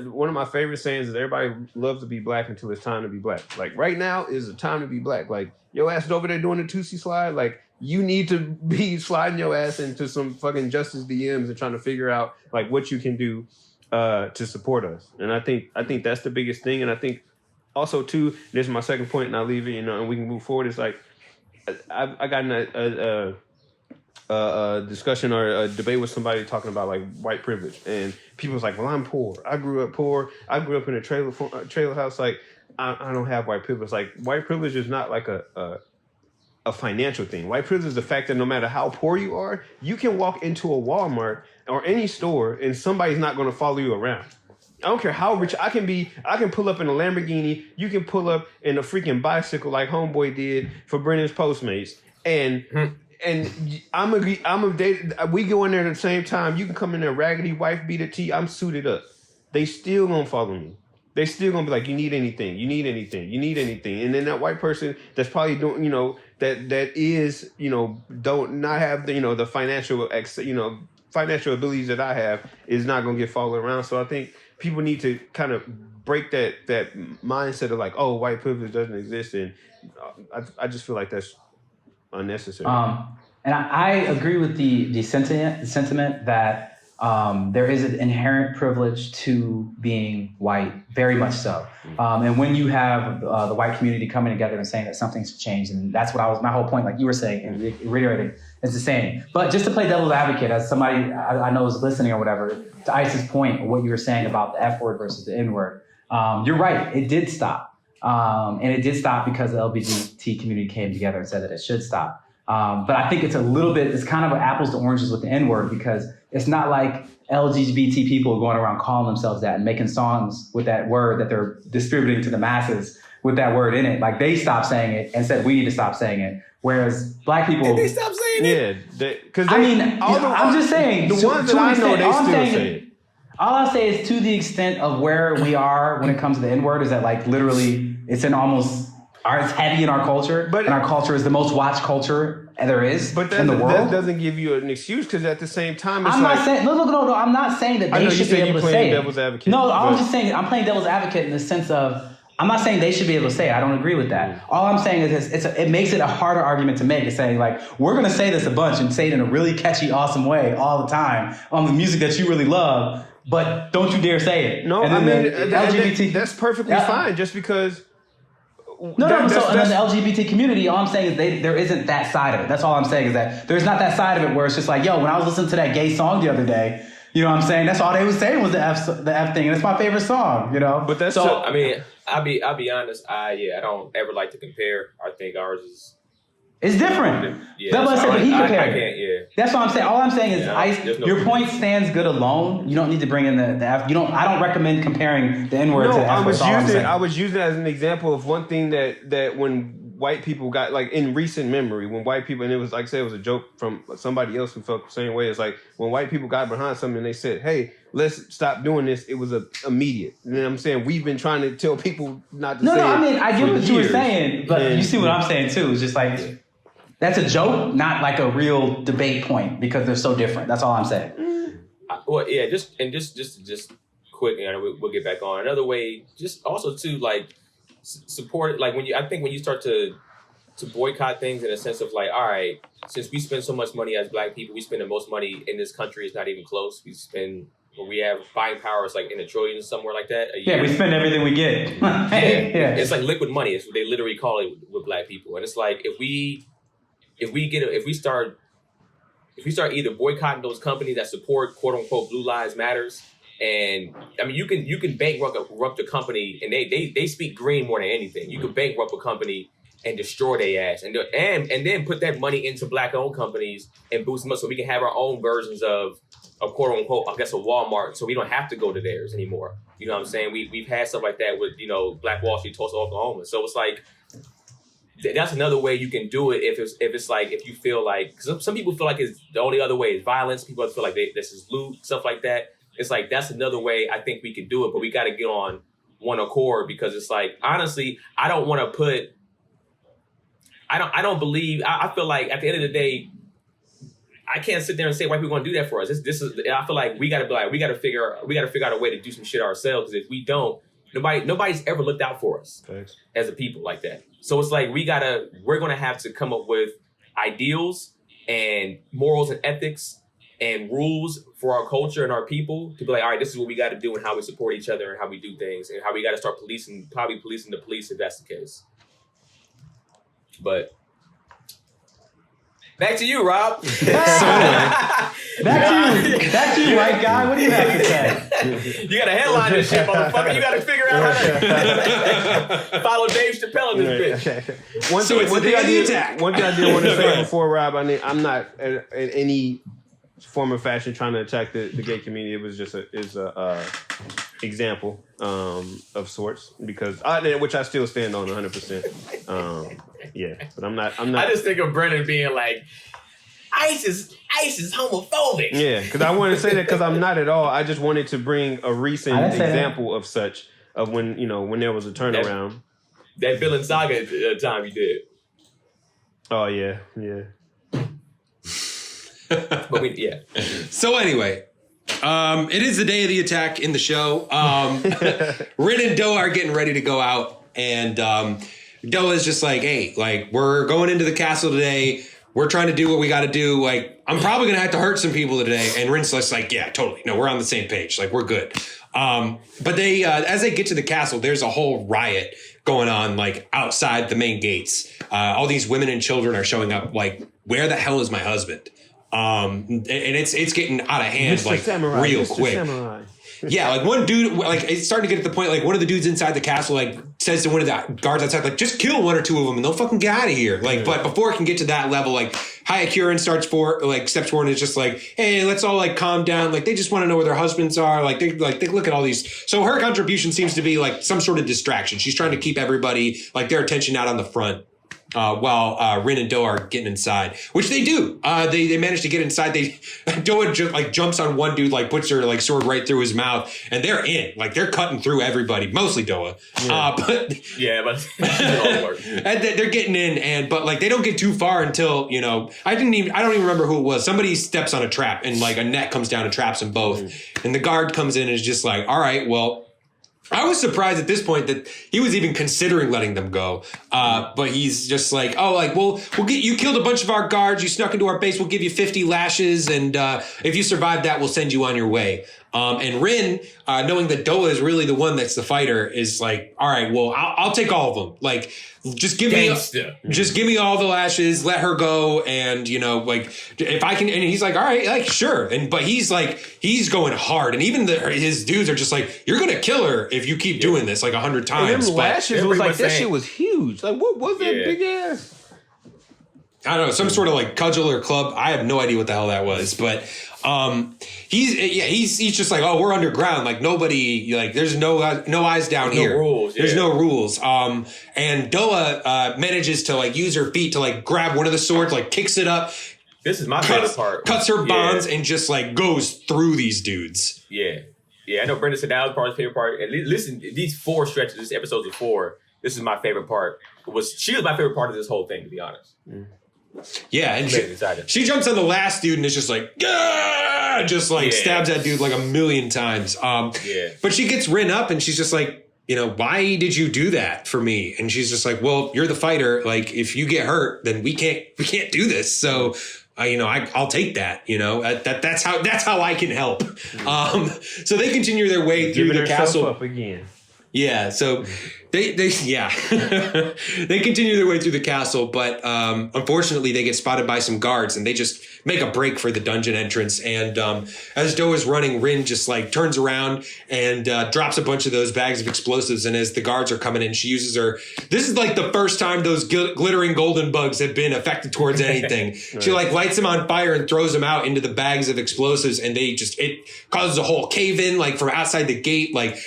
one of my favorite sayings is everybody loves to be black until it's time to be black. Like right now is the time to be black. Like your ass is over there doing the Tootsie slide, like you need to be sliding your ass into some fucking Justice DMs and trying to figure out like what you can do to support us. And I think that's the biggest thing. And I think also too, this is my second point, and I'll leave it, and we can move forward. It's like I got in a discussion or a debate with somebody talking about like white privilege, and people was like, "Well, I'm poor. I grew up poor. I grew up in a trailer house. Like I don't have white privilege. Like white privilege is not like a financial thing. White privilege is the fact that no matter how poor you are, you can walk into a Walmart or any store and somebody's not going to follow you around. I don't care how rich I can be. I can pull up in a Lamborghini. You can pull up in a freaking bicycle like Homeboy did for Brennan's Postmates. And we go in there at the same time. You can come in there raggedy, wife beater tee. I'm suited up. they still gonna follow me. They still gonna be like, you need anything, you need anything, you need anything. And then that white person that's probably doing, that is, don't not have the, the financial, financial abilities that I have is not gonna get followed around. So I think people need to kind of break that mindset of like, oh, white privilege doesn't exist. And I just feel like that's unnecessary. And I agree with the sentiment that there is an inherent privilege to being white, very much so. And when you have the white community coming together and saying that something's changed, and that's what my whole point, like you were saying, and reiterating, is the same. But just to play devil's advocate, as somebody I know is listening or whatever, to Ice's point, what you were saying about the F word versus the N word, you're right, it did stop. And it did stop because the LGBT community came together and said that it should stop. But I think it's kind of apples to oranges with the N-word, because it's not like LGBT people going around calling themselves that and making songs with that word that they're distributing to the masses with that word in it. Like, they stopped saying it and said, we need to stop saying it. Whereas black people... Did they stop saying it? Yeah. I'm just saying... The ones that I know, they still say it. All I say is, to the extent of where we are when it comes to the N-word, is that, like, literally it's in almost... It's heavy in our culture, and our culture is the most watched culture there is in the world. That doesn't give you an excuse, because at the same time, it's I'm not saying that they should be able to say devil's advocate. No, I'm just saying I'm playing devil's advocate in the sense of, I'm not saying they should be able to say it. I don't agree with that. All I'm saying is it makes it a harder argument to make. It's saying, like, we're going to say this a bunch and say it in a really catchy, awesome way all the time on the music that you really love, but don't you dare say it. No, and then LGBT, that's perfectly fine, just because... And then the LGBT community, all I'm saying is there isn't that side of it. That's all I'm saying, is that there's not that side of it where it's just like, yo, when I was listening to that gay song the other day, you know what I'm saying? That's all they was saying was the F thing, and it's my favorite song, But that's so. I mean, I'll be honest. I don't ever like to compare. I think ours is. It's different. That's what I said, but he compared. I can't. Yeah. That's what I'm saying. All I'm saying is, your point stands good alone. You don't need to bring in the F. I don't recommend comparing the N word to the F word. I was using it as an example of one thing that when white people got, like, in recent memory, when white people, and it was like, say it was a joke from somebody else who felt the same way. It's like when white people got behind something and they said, hey, let's stop doing this. It was immediate. You know what I'm saying? We've been trying to tell people not to say it. No, I mean, I get what you were saying, but you see what I'm saying too. It's just like, that's a joke, not like a real debate point, because they're so different. That's all I'm saying. Well, yeah, just quick, and we'll get back on. Another way, just also to, like, support, like, when you start to boycott things in a sense of, like, all right, since we spend so much money as black people, we spend the most money in this country. It's not even close. We have buying power. It's like in the trillions, somewhere like that. Yeah, we spend everything we get. Yeah, it's like liquid money. It's what they literally call it with black people. And it's like, if we start either boycotting those companies that support quote unquote Blue Lives Matters, and I mean, you can bankrupt a company, and they speak green more than anything. You can bankrupt a company and destroy their ass, and then put that money into black owned companies and boost them up, so we can have our own versions of quote unquote, I guess, a Walmart, so we don't have to go to theirs anymore. You know what I'm saying? We've had stuff like that with, Black Wall Street, Tulsa, Oklahoma. So it's like, that's another way you can do it if you feel like, cause some people feel like it's the only other way is violence. People feel like this is loot, stuff like that. It's like, that's another way I think we can do it, but we got to get on one accord, because it's like, honestly, I don't want to put, I don't believe, I feel like at the end of the day, I can't sit there and say white people going to do that for us. This is, I feel like we got to figure out a way to do some shit ourselves, because if we don't, nobody's ever looked out for us as a people like that. So it's like, we're going to have to come up with ideals and morals and ethics and rules for our culture and our people to be like, all right, this is what we got to do and how we support each other and how we do things and how we got to start policing the police if that's the case. But back to you, Rob. Back to you, white guy. What do you have to say? You got to headline this shit, motherfucker. You got to figure out how to follow Dave Chappelle in this bitch. One thing I did want to say before, Rob, I'm not in any form or fashion trying to attack the gay community. It was just a example of sorts, because which I still stand on 100%. Yeah, but I'm not. I just think of Brennan being like, ICE Ice is homophobic. Yeah, because I wanted to say that because I'm not at all. I just wanted to bring a recent example of such, of when, when there was a turnaround. That villain saga time you did. Oh, yeah. But So anyway, it is the day of the attack in the show. Rin and Doa are getting ready to go out, and Doa is just like, hey, like, we're going into the castle today. We're trying to do what we got to do. Like, I'm probably going to have to hurt some people today. And Rin's just like, yeah, totally. No, we're on the same page. Like, we're good. But they, as they get to the castle, there's a whole riot going on, like, outside the main gates. All these women and children are showing up, like, where the hell is my husband? And it's getting out of hand, Mr. like, Samurai, real Mr. quick. Samurai. Yeah, like one dude, like it's starting to get to the point, like one of the dudes inside the castle, like says to one of the guards outside, like just kill one or two of them and they'll fucking get out of here. Like, but before it can get to that level, like Hayakurin steps forward and is just like, hey, let's all like calm down. Like they just want to know where their husbands are. Like they look at all these. So her contribution seems to be like some sort of distraction. She's trying to keep everybody like their attention out on the front. While Rin and Doa are getting inside, which they do. They manage to get inside. Doa just jumps on one dude, like puts her like sword right through his mouth, and they're in. Like they're cutting through everybody, mostly Doa. But it all works. And they're getting in, but like they don't get too far until I don't even remember who it was. Somebody steps on a trap, and like a net comes down and traps them both. And the guard comes in and is just like, all right, well. I was surprised at this point that he was even considering letting them go. But he's just like, oh, like, well, you killed a bunch of our guards. You snuck into our base. We'll give you 50 lashes. And if you survive that, we'll send you on your way. And Rin, knowing that Doa is really the one that's the fighter, is like, all right, well, I'll take all of them. Like, just give me all the lashes, let her go. And, like if I can, and he's like, all right, like, sure. But he's going hard. And even his dudes are just like, you're going to kill her if you keep doing this like 100 times. And them lashes was like, that saying, shit was huge. Like, what was that big ass? I don't know, some sort of like cudgel or club. I have no idea what the hell that was, but he's just like, oh, we're underground. Like nobody, like there's no eyes down here. Rules, There's no rules. And Doa manages to like use her feet to like grab one of the swords, like kicks it up. This is my favorite part. Cuts her bonds and just like goes through these dudes. Yeah. I know Brendan said that was part of his favorite part. And listen, these 4 stretches, this episodes of 4, this is my favorite part. She was my favorite part of this whole thing, to be honest. Yeah, and she jumps on the last dude and is just like, Gah! Just like stabs that dude like a million times. But she gets Rin up and she's just like, why did you do that for me? And she's just like, well, you're the fighter. Like, if you get hurt, then we can't do this. So, I'll take that. That's how I can help. So they continue their way through the castle. Up again. Yeah, so they they continue their way through the castle, but unfortunately they get spotted by some guards and they just make a break for the dungeon entrance. And as Doa's running, Rin just like turns around and drops a bunch of those bags of explosives. And as the guards are coming in, she uses her. This is like the first time those glittering golden bugs have been affected towards anything. Right. She like lights them on fire and throws them out into the bags of explosives, and it causes a whole cave in like from outside the gate, like.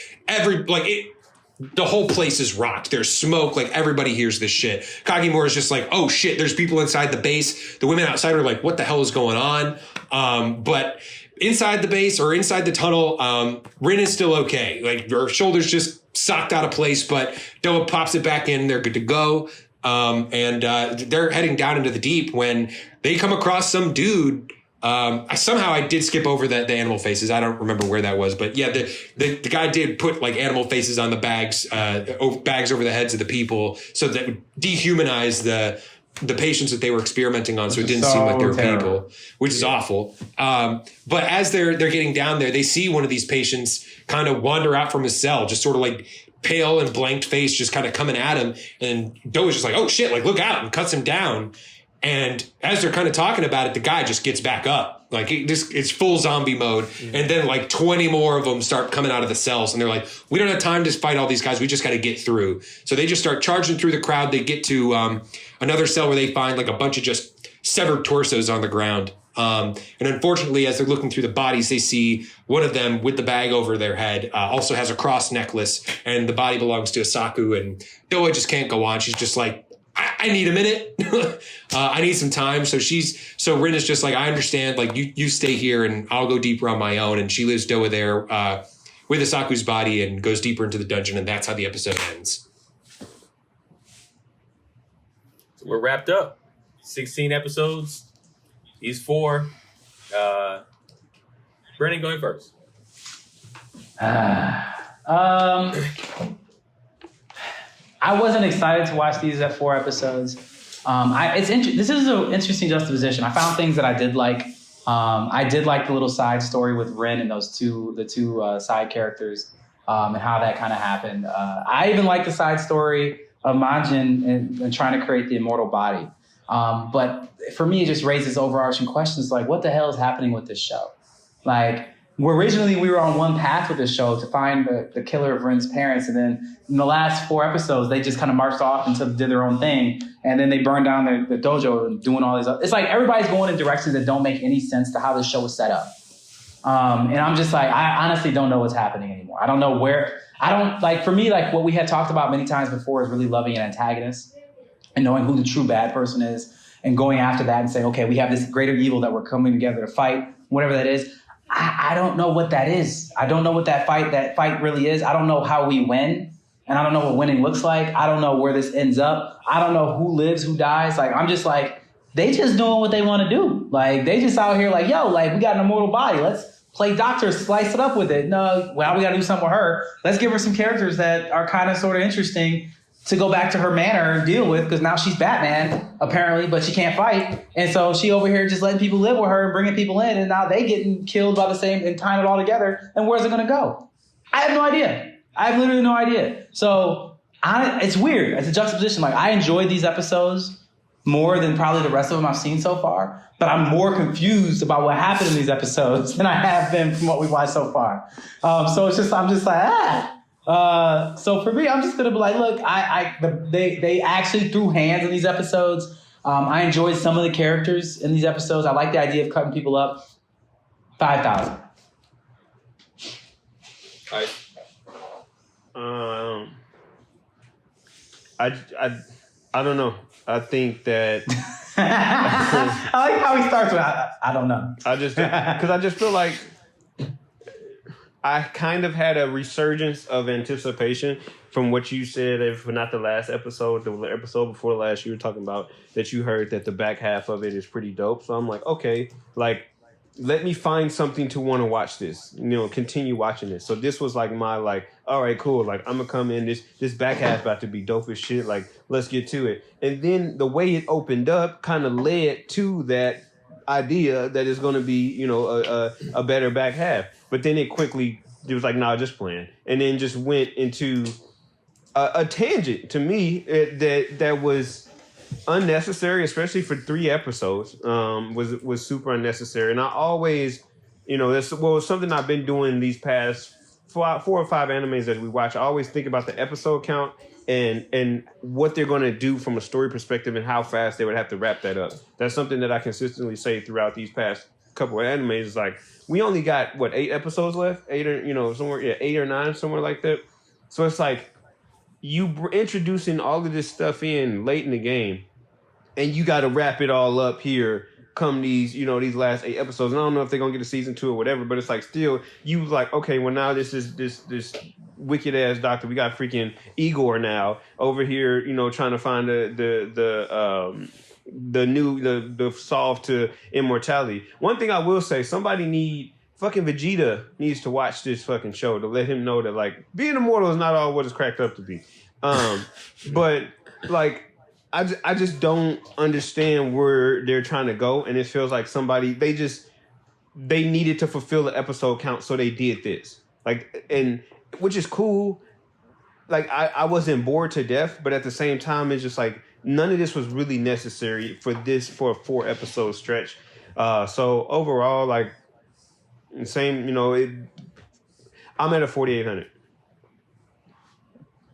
The whole place is rocked. There's smoke. Like everybody hears this shit. Kagimura is just like, oh shit, there's people inside the base. The women outside are like, what the hell is going on? But inside the base or inside the tunnel, Rin is still okay. Like her shoulder's just socked out of place, but Doa pops it back in. They're good to go. And they're heading down into the deep when they come across some dude. I did skip over the animal faces. I don't remember where that was, but yeah, the guy did put like animal faces on the bags over the heads of the people, so that would dehumanize the patients that they were experimenting on, so it didn't seem like they were people, which is awful. But as they're getting down there, they see one of these patients kind of wander out from his cell, just sort of like pale and blanked face, just kind of coming at him, and Doa's just like, oh shit, like look out, and cuts him down. And as they're kind of talking about it, the guy just gets back up. Like it's full zombie mode. Mm-hmm. And then like 20 more of them start coming out of the cells. And they're like, we don't have time to fight all these guys. We just got to get through. So they just start charging through the crowd. They get to another cell where they find like a bunch of just severed torsos on the ground. And unfortunately, as they're looking through the bodies, they see one of them with the bag over their head also has a cross necklace. And the body belongs to Asaku. And Doa just can't go on. She's just like, I need a minute. I need some time. So Rin is just like, I understand. Like you stay here and I'll go deeper on my own. And she leaves Doa there with Asaku's body and goes deeper into the dungeon. And that's how the episode ends. So we're wrapped up. 16 episodes. These 4. Brennan, going first. I wasn't excited to watch these 4 episodes. This is an interesting juxtaposition. I found things that I did like. I did like the little side story with Rin and the two side characters, and how that kind of happened. I even like the side story of Majin and trying to create the immortal body. But for me, it just raises overarching questions like, what the hell is happening with this show? Like, originally we were on one path with this show to find the killer of Rin's parents, and then in the last 4 episodes, they just kind of marched off and did their own thing, and then they burned down the dojo and doing all these other. It's like everybody's going in directions that don't make any sense to how this show was set up. And I'm just like, I honestly don't know what's happening anymore. I don't know where. For me, like what we had talked about many times before is really loving an antagonist and knowing who the true bad person is and going after that and saying, okay, we have this greater evil that we're coming together to fight, whatever that is. I don't know what that is. I don't know what that fight really is. I don't know how we win, and I don't know what winning looks like. I don't know where this ends up. I don't know who lives, who dies. Like, I'm just like, they just doing what they want to do. Like, they just out here like, yo, like, we got an immortal body. Let's play doctor, slice it up with it. No, well, we got to do something with her. Let's give her some characters that are kind of sort of interesting to go back to her manor and deal with, because now she's Batman, apparently, but she can't fight. And so she over here just letting people live with her and bringing people in, and now they getting killed by the same and tying it all together. And where's it going to go? I have no idea. I have literally no idea. So it's weird. It's a juxtaposition. Like, I enjoyed these episodes more than probably the rest of them I've seen so far, but I'm more confused about what happened in these episodes than I have been from what we've watched so far. So it's just, I'm just like, so for me, I'm just gonna be like, look, they actually threw hands in these episodes. I enjoyed some of the characters in these episodes. I like the idea of cutting people up. 5,000. I don't know. I think that I like how he starts with I don't know. because I just feel like I kind of had a resurgence of anticipation from what you said, if not the last episode, the episode before last, you were talking about that you heard that the back half of it is pretty dope. So I'm like, okay, like, let me find something to want to watch this, continue watching this. So this was like my, like, all right, cool. Like, I'm going to come in, this back half about to be dope as shit. Like, let's get to it. And then the way it opened up kind of led to that idea that it's going to be, a better back half. But then it was like, nah, just playing. And then just went into a tangent to me that was unnecessary, especially for 3 episodes, was super unnecessary. And I always, that's something I've been doing these past 4 or 5 animes that we watch. I always think about the episode count and what they're going to do from a story perspective and how fast they would have to wrap that up. That's something that I consistently say throughout these past couple of animes. Is like, we only got 8 episodes left, 8 or somewhere, 8 or 9, somewhere like that. So it's like you introducing all of this stuff in late in the game, and you got to wrap it all up here come these these last 8 episodes. And I don't know if they're gonna get a season 2 or whatever, but it's like still you like, okay, well now this is this wicked ass doctor. We got freaking Igor now over here, trying to find the solve to immortality. One thing I will say, fucking Vegeta needs to watch this fucking show to let him know that, like, being immortal is not all what it's cracked up to be. But like, I just don't understand where they're trying to go, and it feels like they needed to fulfill the episode count, so they did this. Like, and which is cool. Like, I wasn't bored to death, but at the same time, it's just like none of this was really necessary for a 4 episode stretch. So overall, like, same, I'm at a 4,800.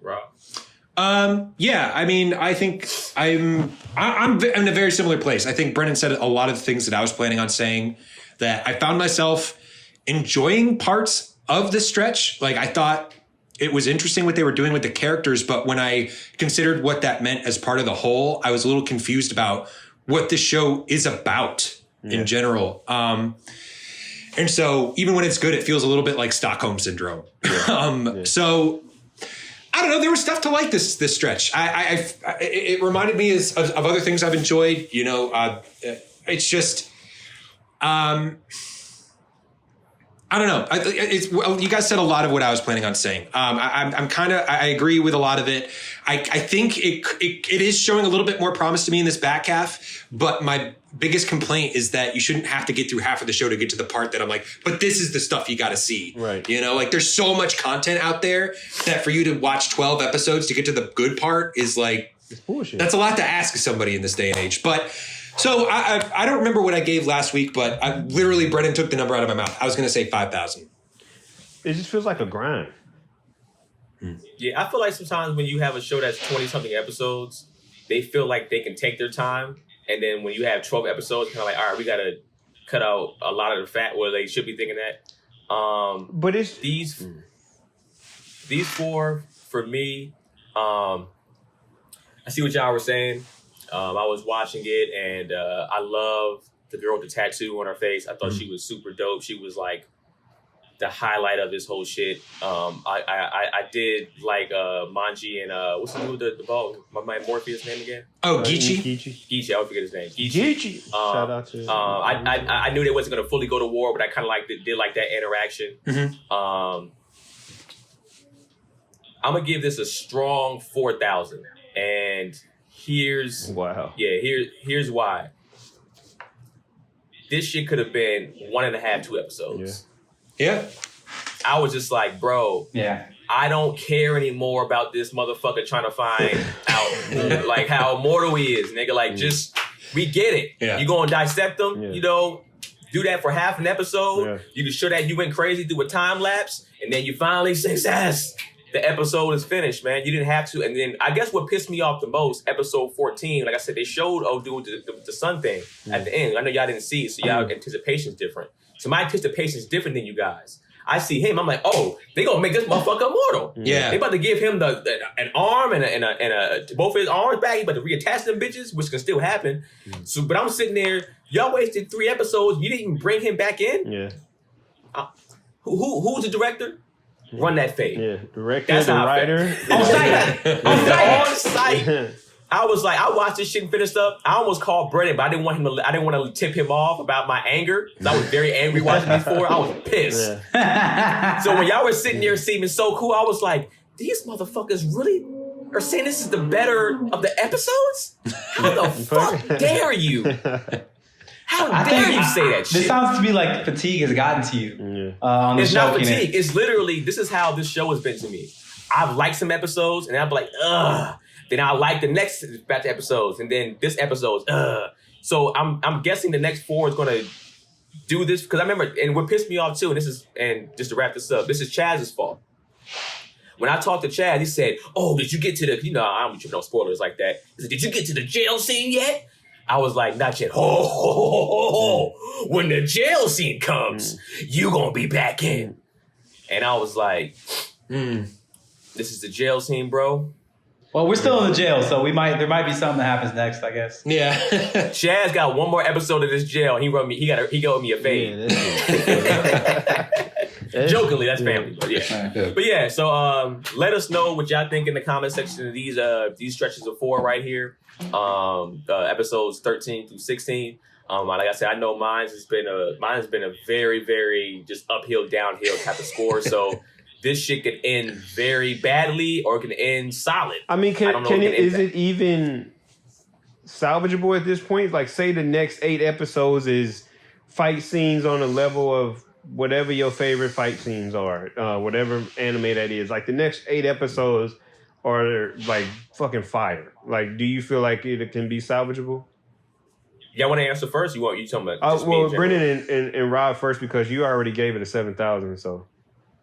Rob. Yeah, I mean, I think I'm in a very similar place. I think Brennan said a lot of the things that I was planning on saying, that I found myself enjoying parts of this stretch. Like, I thought it was interesting what they were doing with the characters, but when I considered what that meant as part of the whole, I was a little confused about what the show is about in general. And so even when it's good, it feels a little bit like Stockholm Syndrome. So I don't know. There was stuff to like this stretch. It reminded me of other things I've enjoyed. You know, it's just I don't know. You guys said a lot of what I was planning on saying. I agree with a lot of it. I think it is showing a little bit more promise to me in this back half. But my biggest complaint is that you shouldn't have to get through half of the show to get to the part that I'm like, but this is the stuff you got to see. Right. You know, like there's so much content out there that for you to watch 12 episodes to get to the good part is like, It's bullshit. that's a lot to ask of somebody in this day and age. But so I don't remember what I gave last week, but Brennan took the number out of my mouth. I was going to say 5,000. It just feels like a grind. Yeah, I feel like sometimes when you have a show that's 20-something episodes, they feel like they can take their time. And then when you have 12 episodes, kind of like, all right, we got to cut out a lot of the fat where they should be thinking that. But it's... These four, for me, I see what y'all were saying. I was watching it, and I love the girl with the tattoo on her face. I thought she was super dope. She was like the highlight of this whole shit. I did like Manji and what's the dude with the ball? My Morpheus name again? Oh, Geechee? Geechee, I always forget his name. Geechee. Shout out to... I knew they wasn't going to fully go to war, but I kind of did like that interaction. Mm-hmm. I'm going to give this a strong 4,000. And here's why. This shit could have been 1.5, 2 episodes. Yeah. I was just like, bro. Yeah. I don't care anymore about this motherfucker trying to find out like how immortal he is, nigga. Like, just we get it. Yeah. You gonna dissect them, Yeah. you know, do that for half an episode. Yeah. You can show that you went crazy through a time lapse, and then you finally success. The episode is finished, man. You didn't have to. And then I guess what pissed me off the most, episode 14, like I said, they showed dude the sun thing at the end. I know y'all didn't see it, so y'all anticipation's different. So my anticipation's different than you guys. I see him, I'm like, oh, they gonna make this motherfucker immortal. Yeah. They about to give him an arm and both of his arms back. He about to reattach them bitches, which can still happen. So, but I'm sitting there, y'all wasted 3 episodes. You didn't even bring him back in. Yeah. Who's the director? Run that fade. Yeah. Director, That's the how I writer. felt. On site. On site. I was like, I watched this shit and finished up. I almost called Brennan, but I didn't want to tip him off about my anger. I was very angry watching these 4. I was pissed. Yeah. So when y'all were sitting there seeming so cool, I was like, these motherfuckers really are saying this is the better of the episodes? How the fuck dare you? How dare you say that shit? This sounds to me like fatigue has gotten to you on the It's show. not fatigue. It's literally, this is how this show has been to me. I've liked some episodes, and I'll be like, ugh. Then I'll like the next batch of episodes, and then this episode's, ugh. So I'm guessing the next 4 is going to do this, because I remember, and what pissed me off too, and just to wrap this up, this is Chaz's fault. When I talked to Chaz, he said, oh, did you get to the, I don't no spoilers like that. He said, did you get to the jail scene yet? I was like, not yet. When the jail scene comes, you gonna be back in. And I was like, this is the jail scene, bro. Well, we're still in the jail, so there might be something that happens next, I guess. Yeah. Chaz got one more episode of this jail, and he owed me a fade. Jokingly, that's family, but yeah. But yeah, so let us know what y'all think in the comment section of these stretches of 4 right here. Episodes 13 through 16. Like I said, I know mine's been a very, very just uphill, downhill type of score. So this shit could end very badly or it can end solid. I mean, is it even salvageable at this point? Like, say the next 8 episodes is fight scenes on a level of whatever your favorite fight scenes are, whatever anime that is. Like, the next 8 episodes are like fucking fire. Like, do you feel like it can be salvageable? Y'all want to answer first? You talking about? Just me well, in general? Brennan and Rob first, because you already gave it a 7,000. So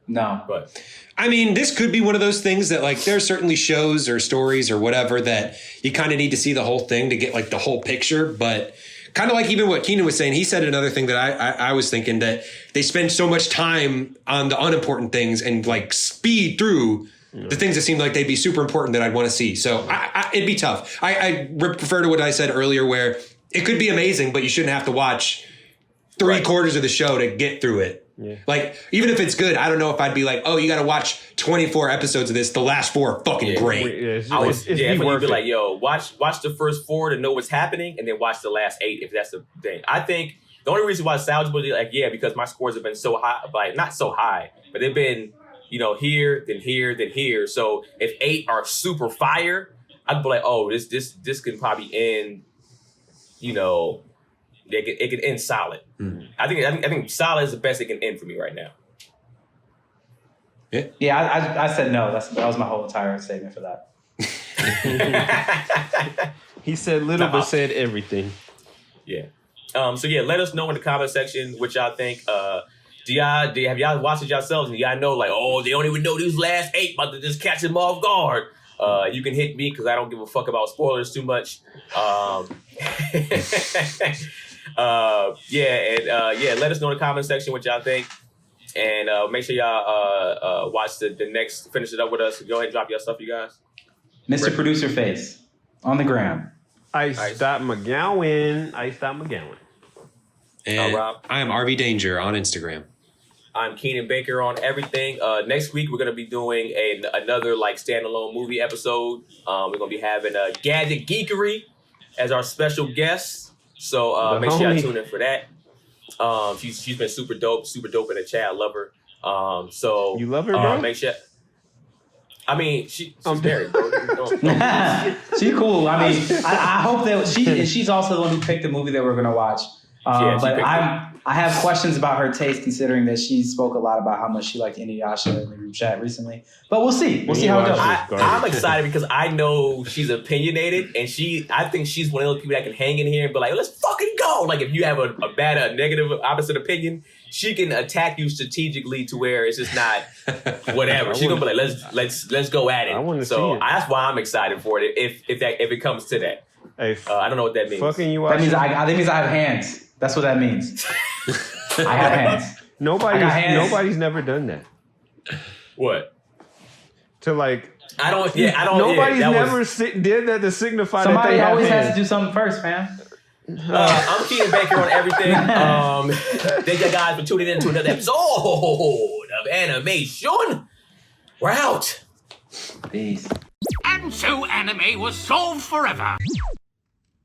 No. But I mean, this could be one of those things that, like, there are certainly shows or stories or whatever that you kind of need to see the whole thing to get, like, the whole picture. But kind of like even what Keenan was saying, he said another thing that I was thinking, that they spend so much time on the unimportant things and like speed through the things that seem like they'd be super important that I'd want to see. So it'd be tough. I prefer to what I said earlier, where it could be amazing, but you shouldn't have to watch 3/4 of the show to get through it. Yeah. Like, even if it's good, I don't know if I'd be like, oh, you got to watch 24 episodes of this. The last 4 are fucking great. It's you'd be like, yo, watch the first 4 to know what's happening, and then watch the last 8 if that's the thing. I think the only reason why it's salvageable is because my scores have been so high, like not so high, but they've been, here, then here, then here. So if 8 are super fire, I'd be like, oh, this can probably end, it can end solid. Mm-hmm. I think solid is the best it can end for me right now. Yeah, I said no. That was my whole entire statement for that. He said little, but said everything. Yeah. Let us know in the comment section what y'all think. Have y'all watched it yourselves and y'all know like, oh, they don't even know these last 8, about to just catch them off guard. You can hit me because I don't give a fuck about spoilers too much. Let us know in the comment section what y'all think, and make sure y'all watch the next, finish it up with us. Go ahead and drop your stuff, you guys. Mr. Producer Face on the gram. I stop McGowan. And Rob. I am RV Danger on Instagram. I'm Keenan Baker on everything. Next week we're gonna be doing another like standalone movie episode. We're gonna be having Gadget Geekery as our special guest. So make sure y'all tune in for that. She's been super dope in the chat. I love her. You love her, bro? Make sure. I mean, she's married, bro. She's cool. I mean, I hope that she's also the one who picked the movie that we're gonna watch. But I have questions about her taste, considering that she spoke a lot about how much she liked Inuyasha in the group chat recently. But we'll see. We'll see how it goes. I'm excited because I know she's opinionated, and I think she's one of those people that can hang in here and be like, let's fucking go. Like, if you have a negative, opposite opinion, she can attack you strategically to where it's just not whatever. She's gonna be like, let's go at it. I want to see it. That's why I'm excited for it. If it comes to that, I don't know what that means. Fucking you. That means I have hands. That's what that means. I have hands. Nobody's never done that. What? To like. I don't. Nobody's never did that to signify that they have always hands. has to do something first, man. I'm Keenan Baker on everything. Thank you guys for tuning in to another episode of Animeshun. We're out. Peace. And so anime was solved forever.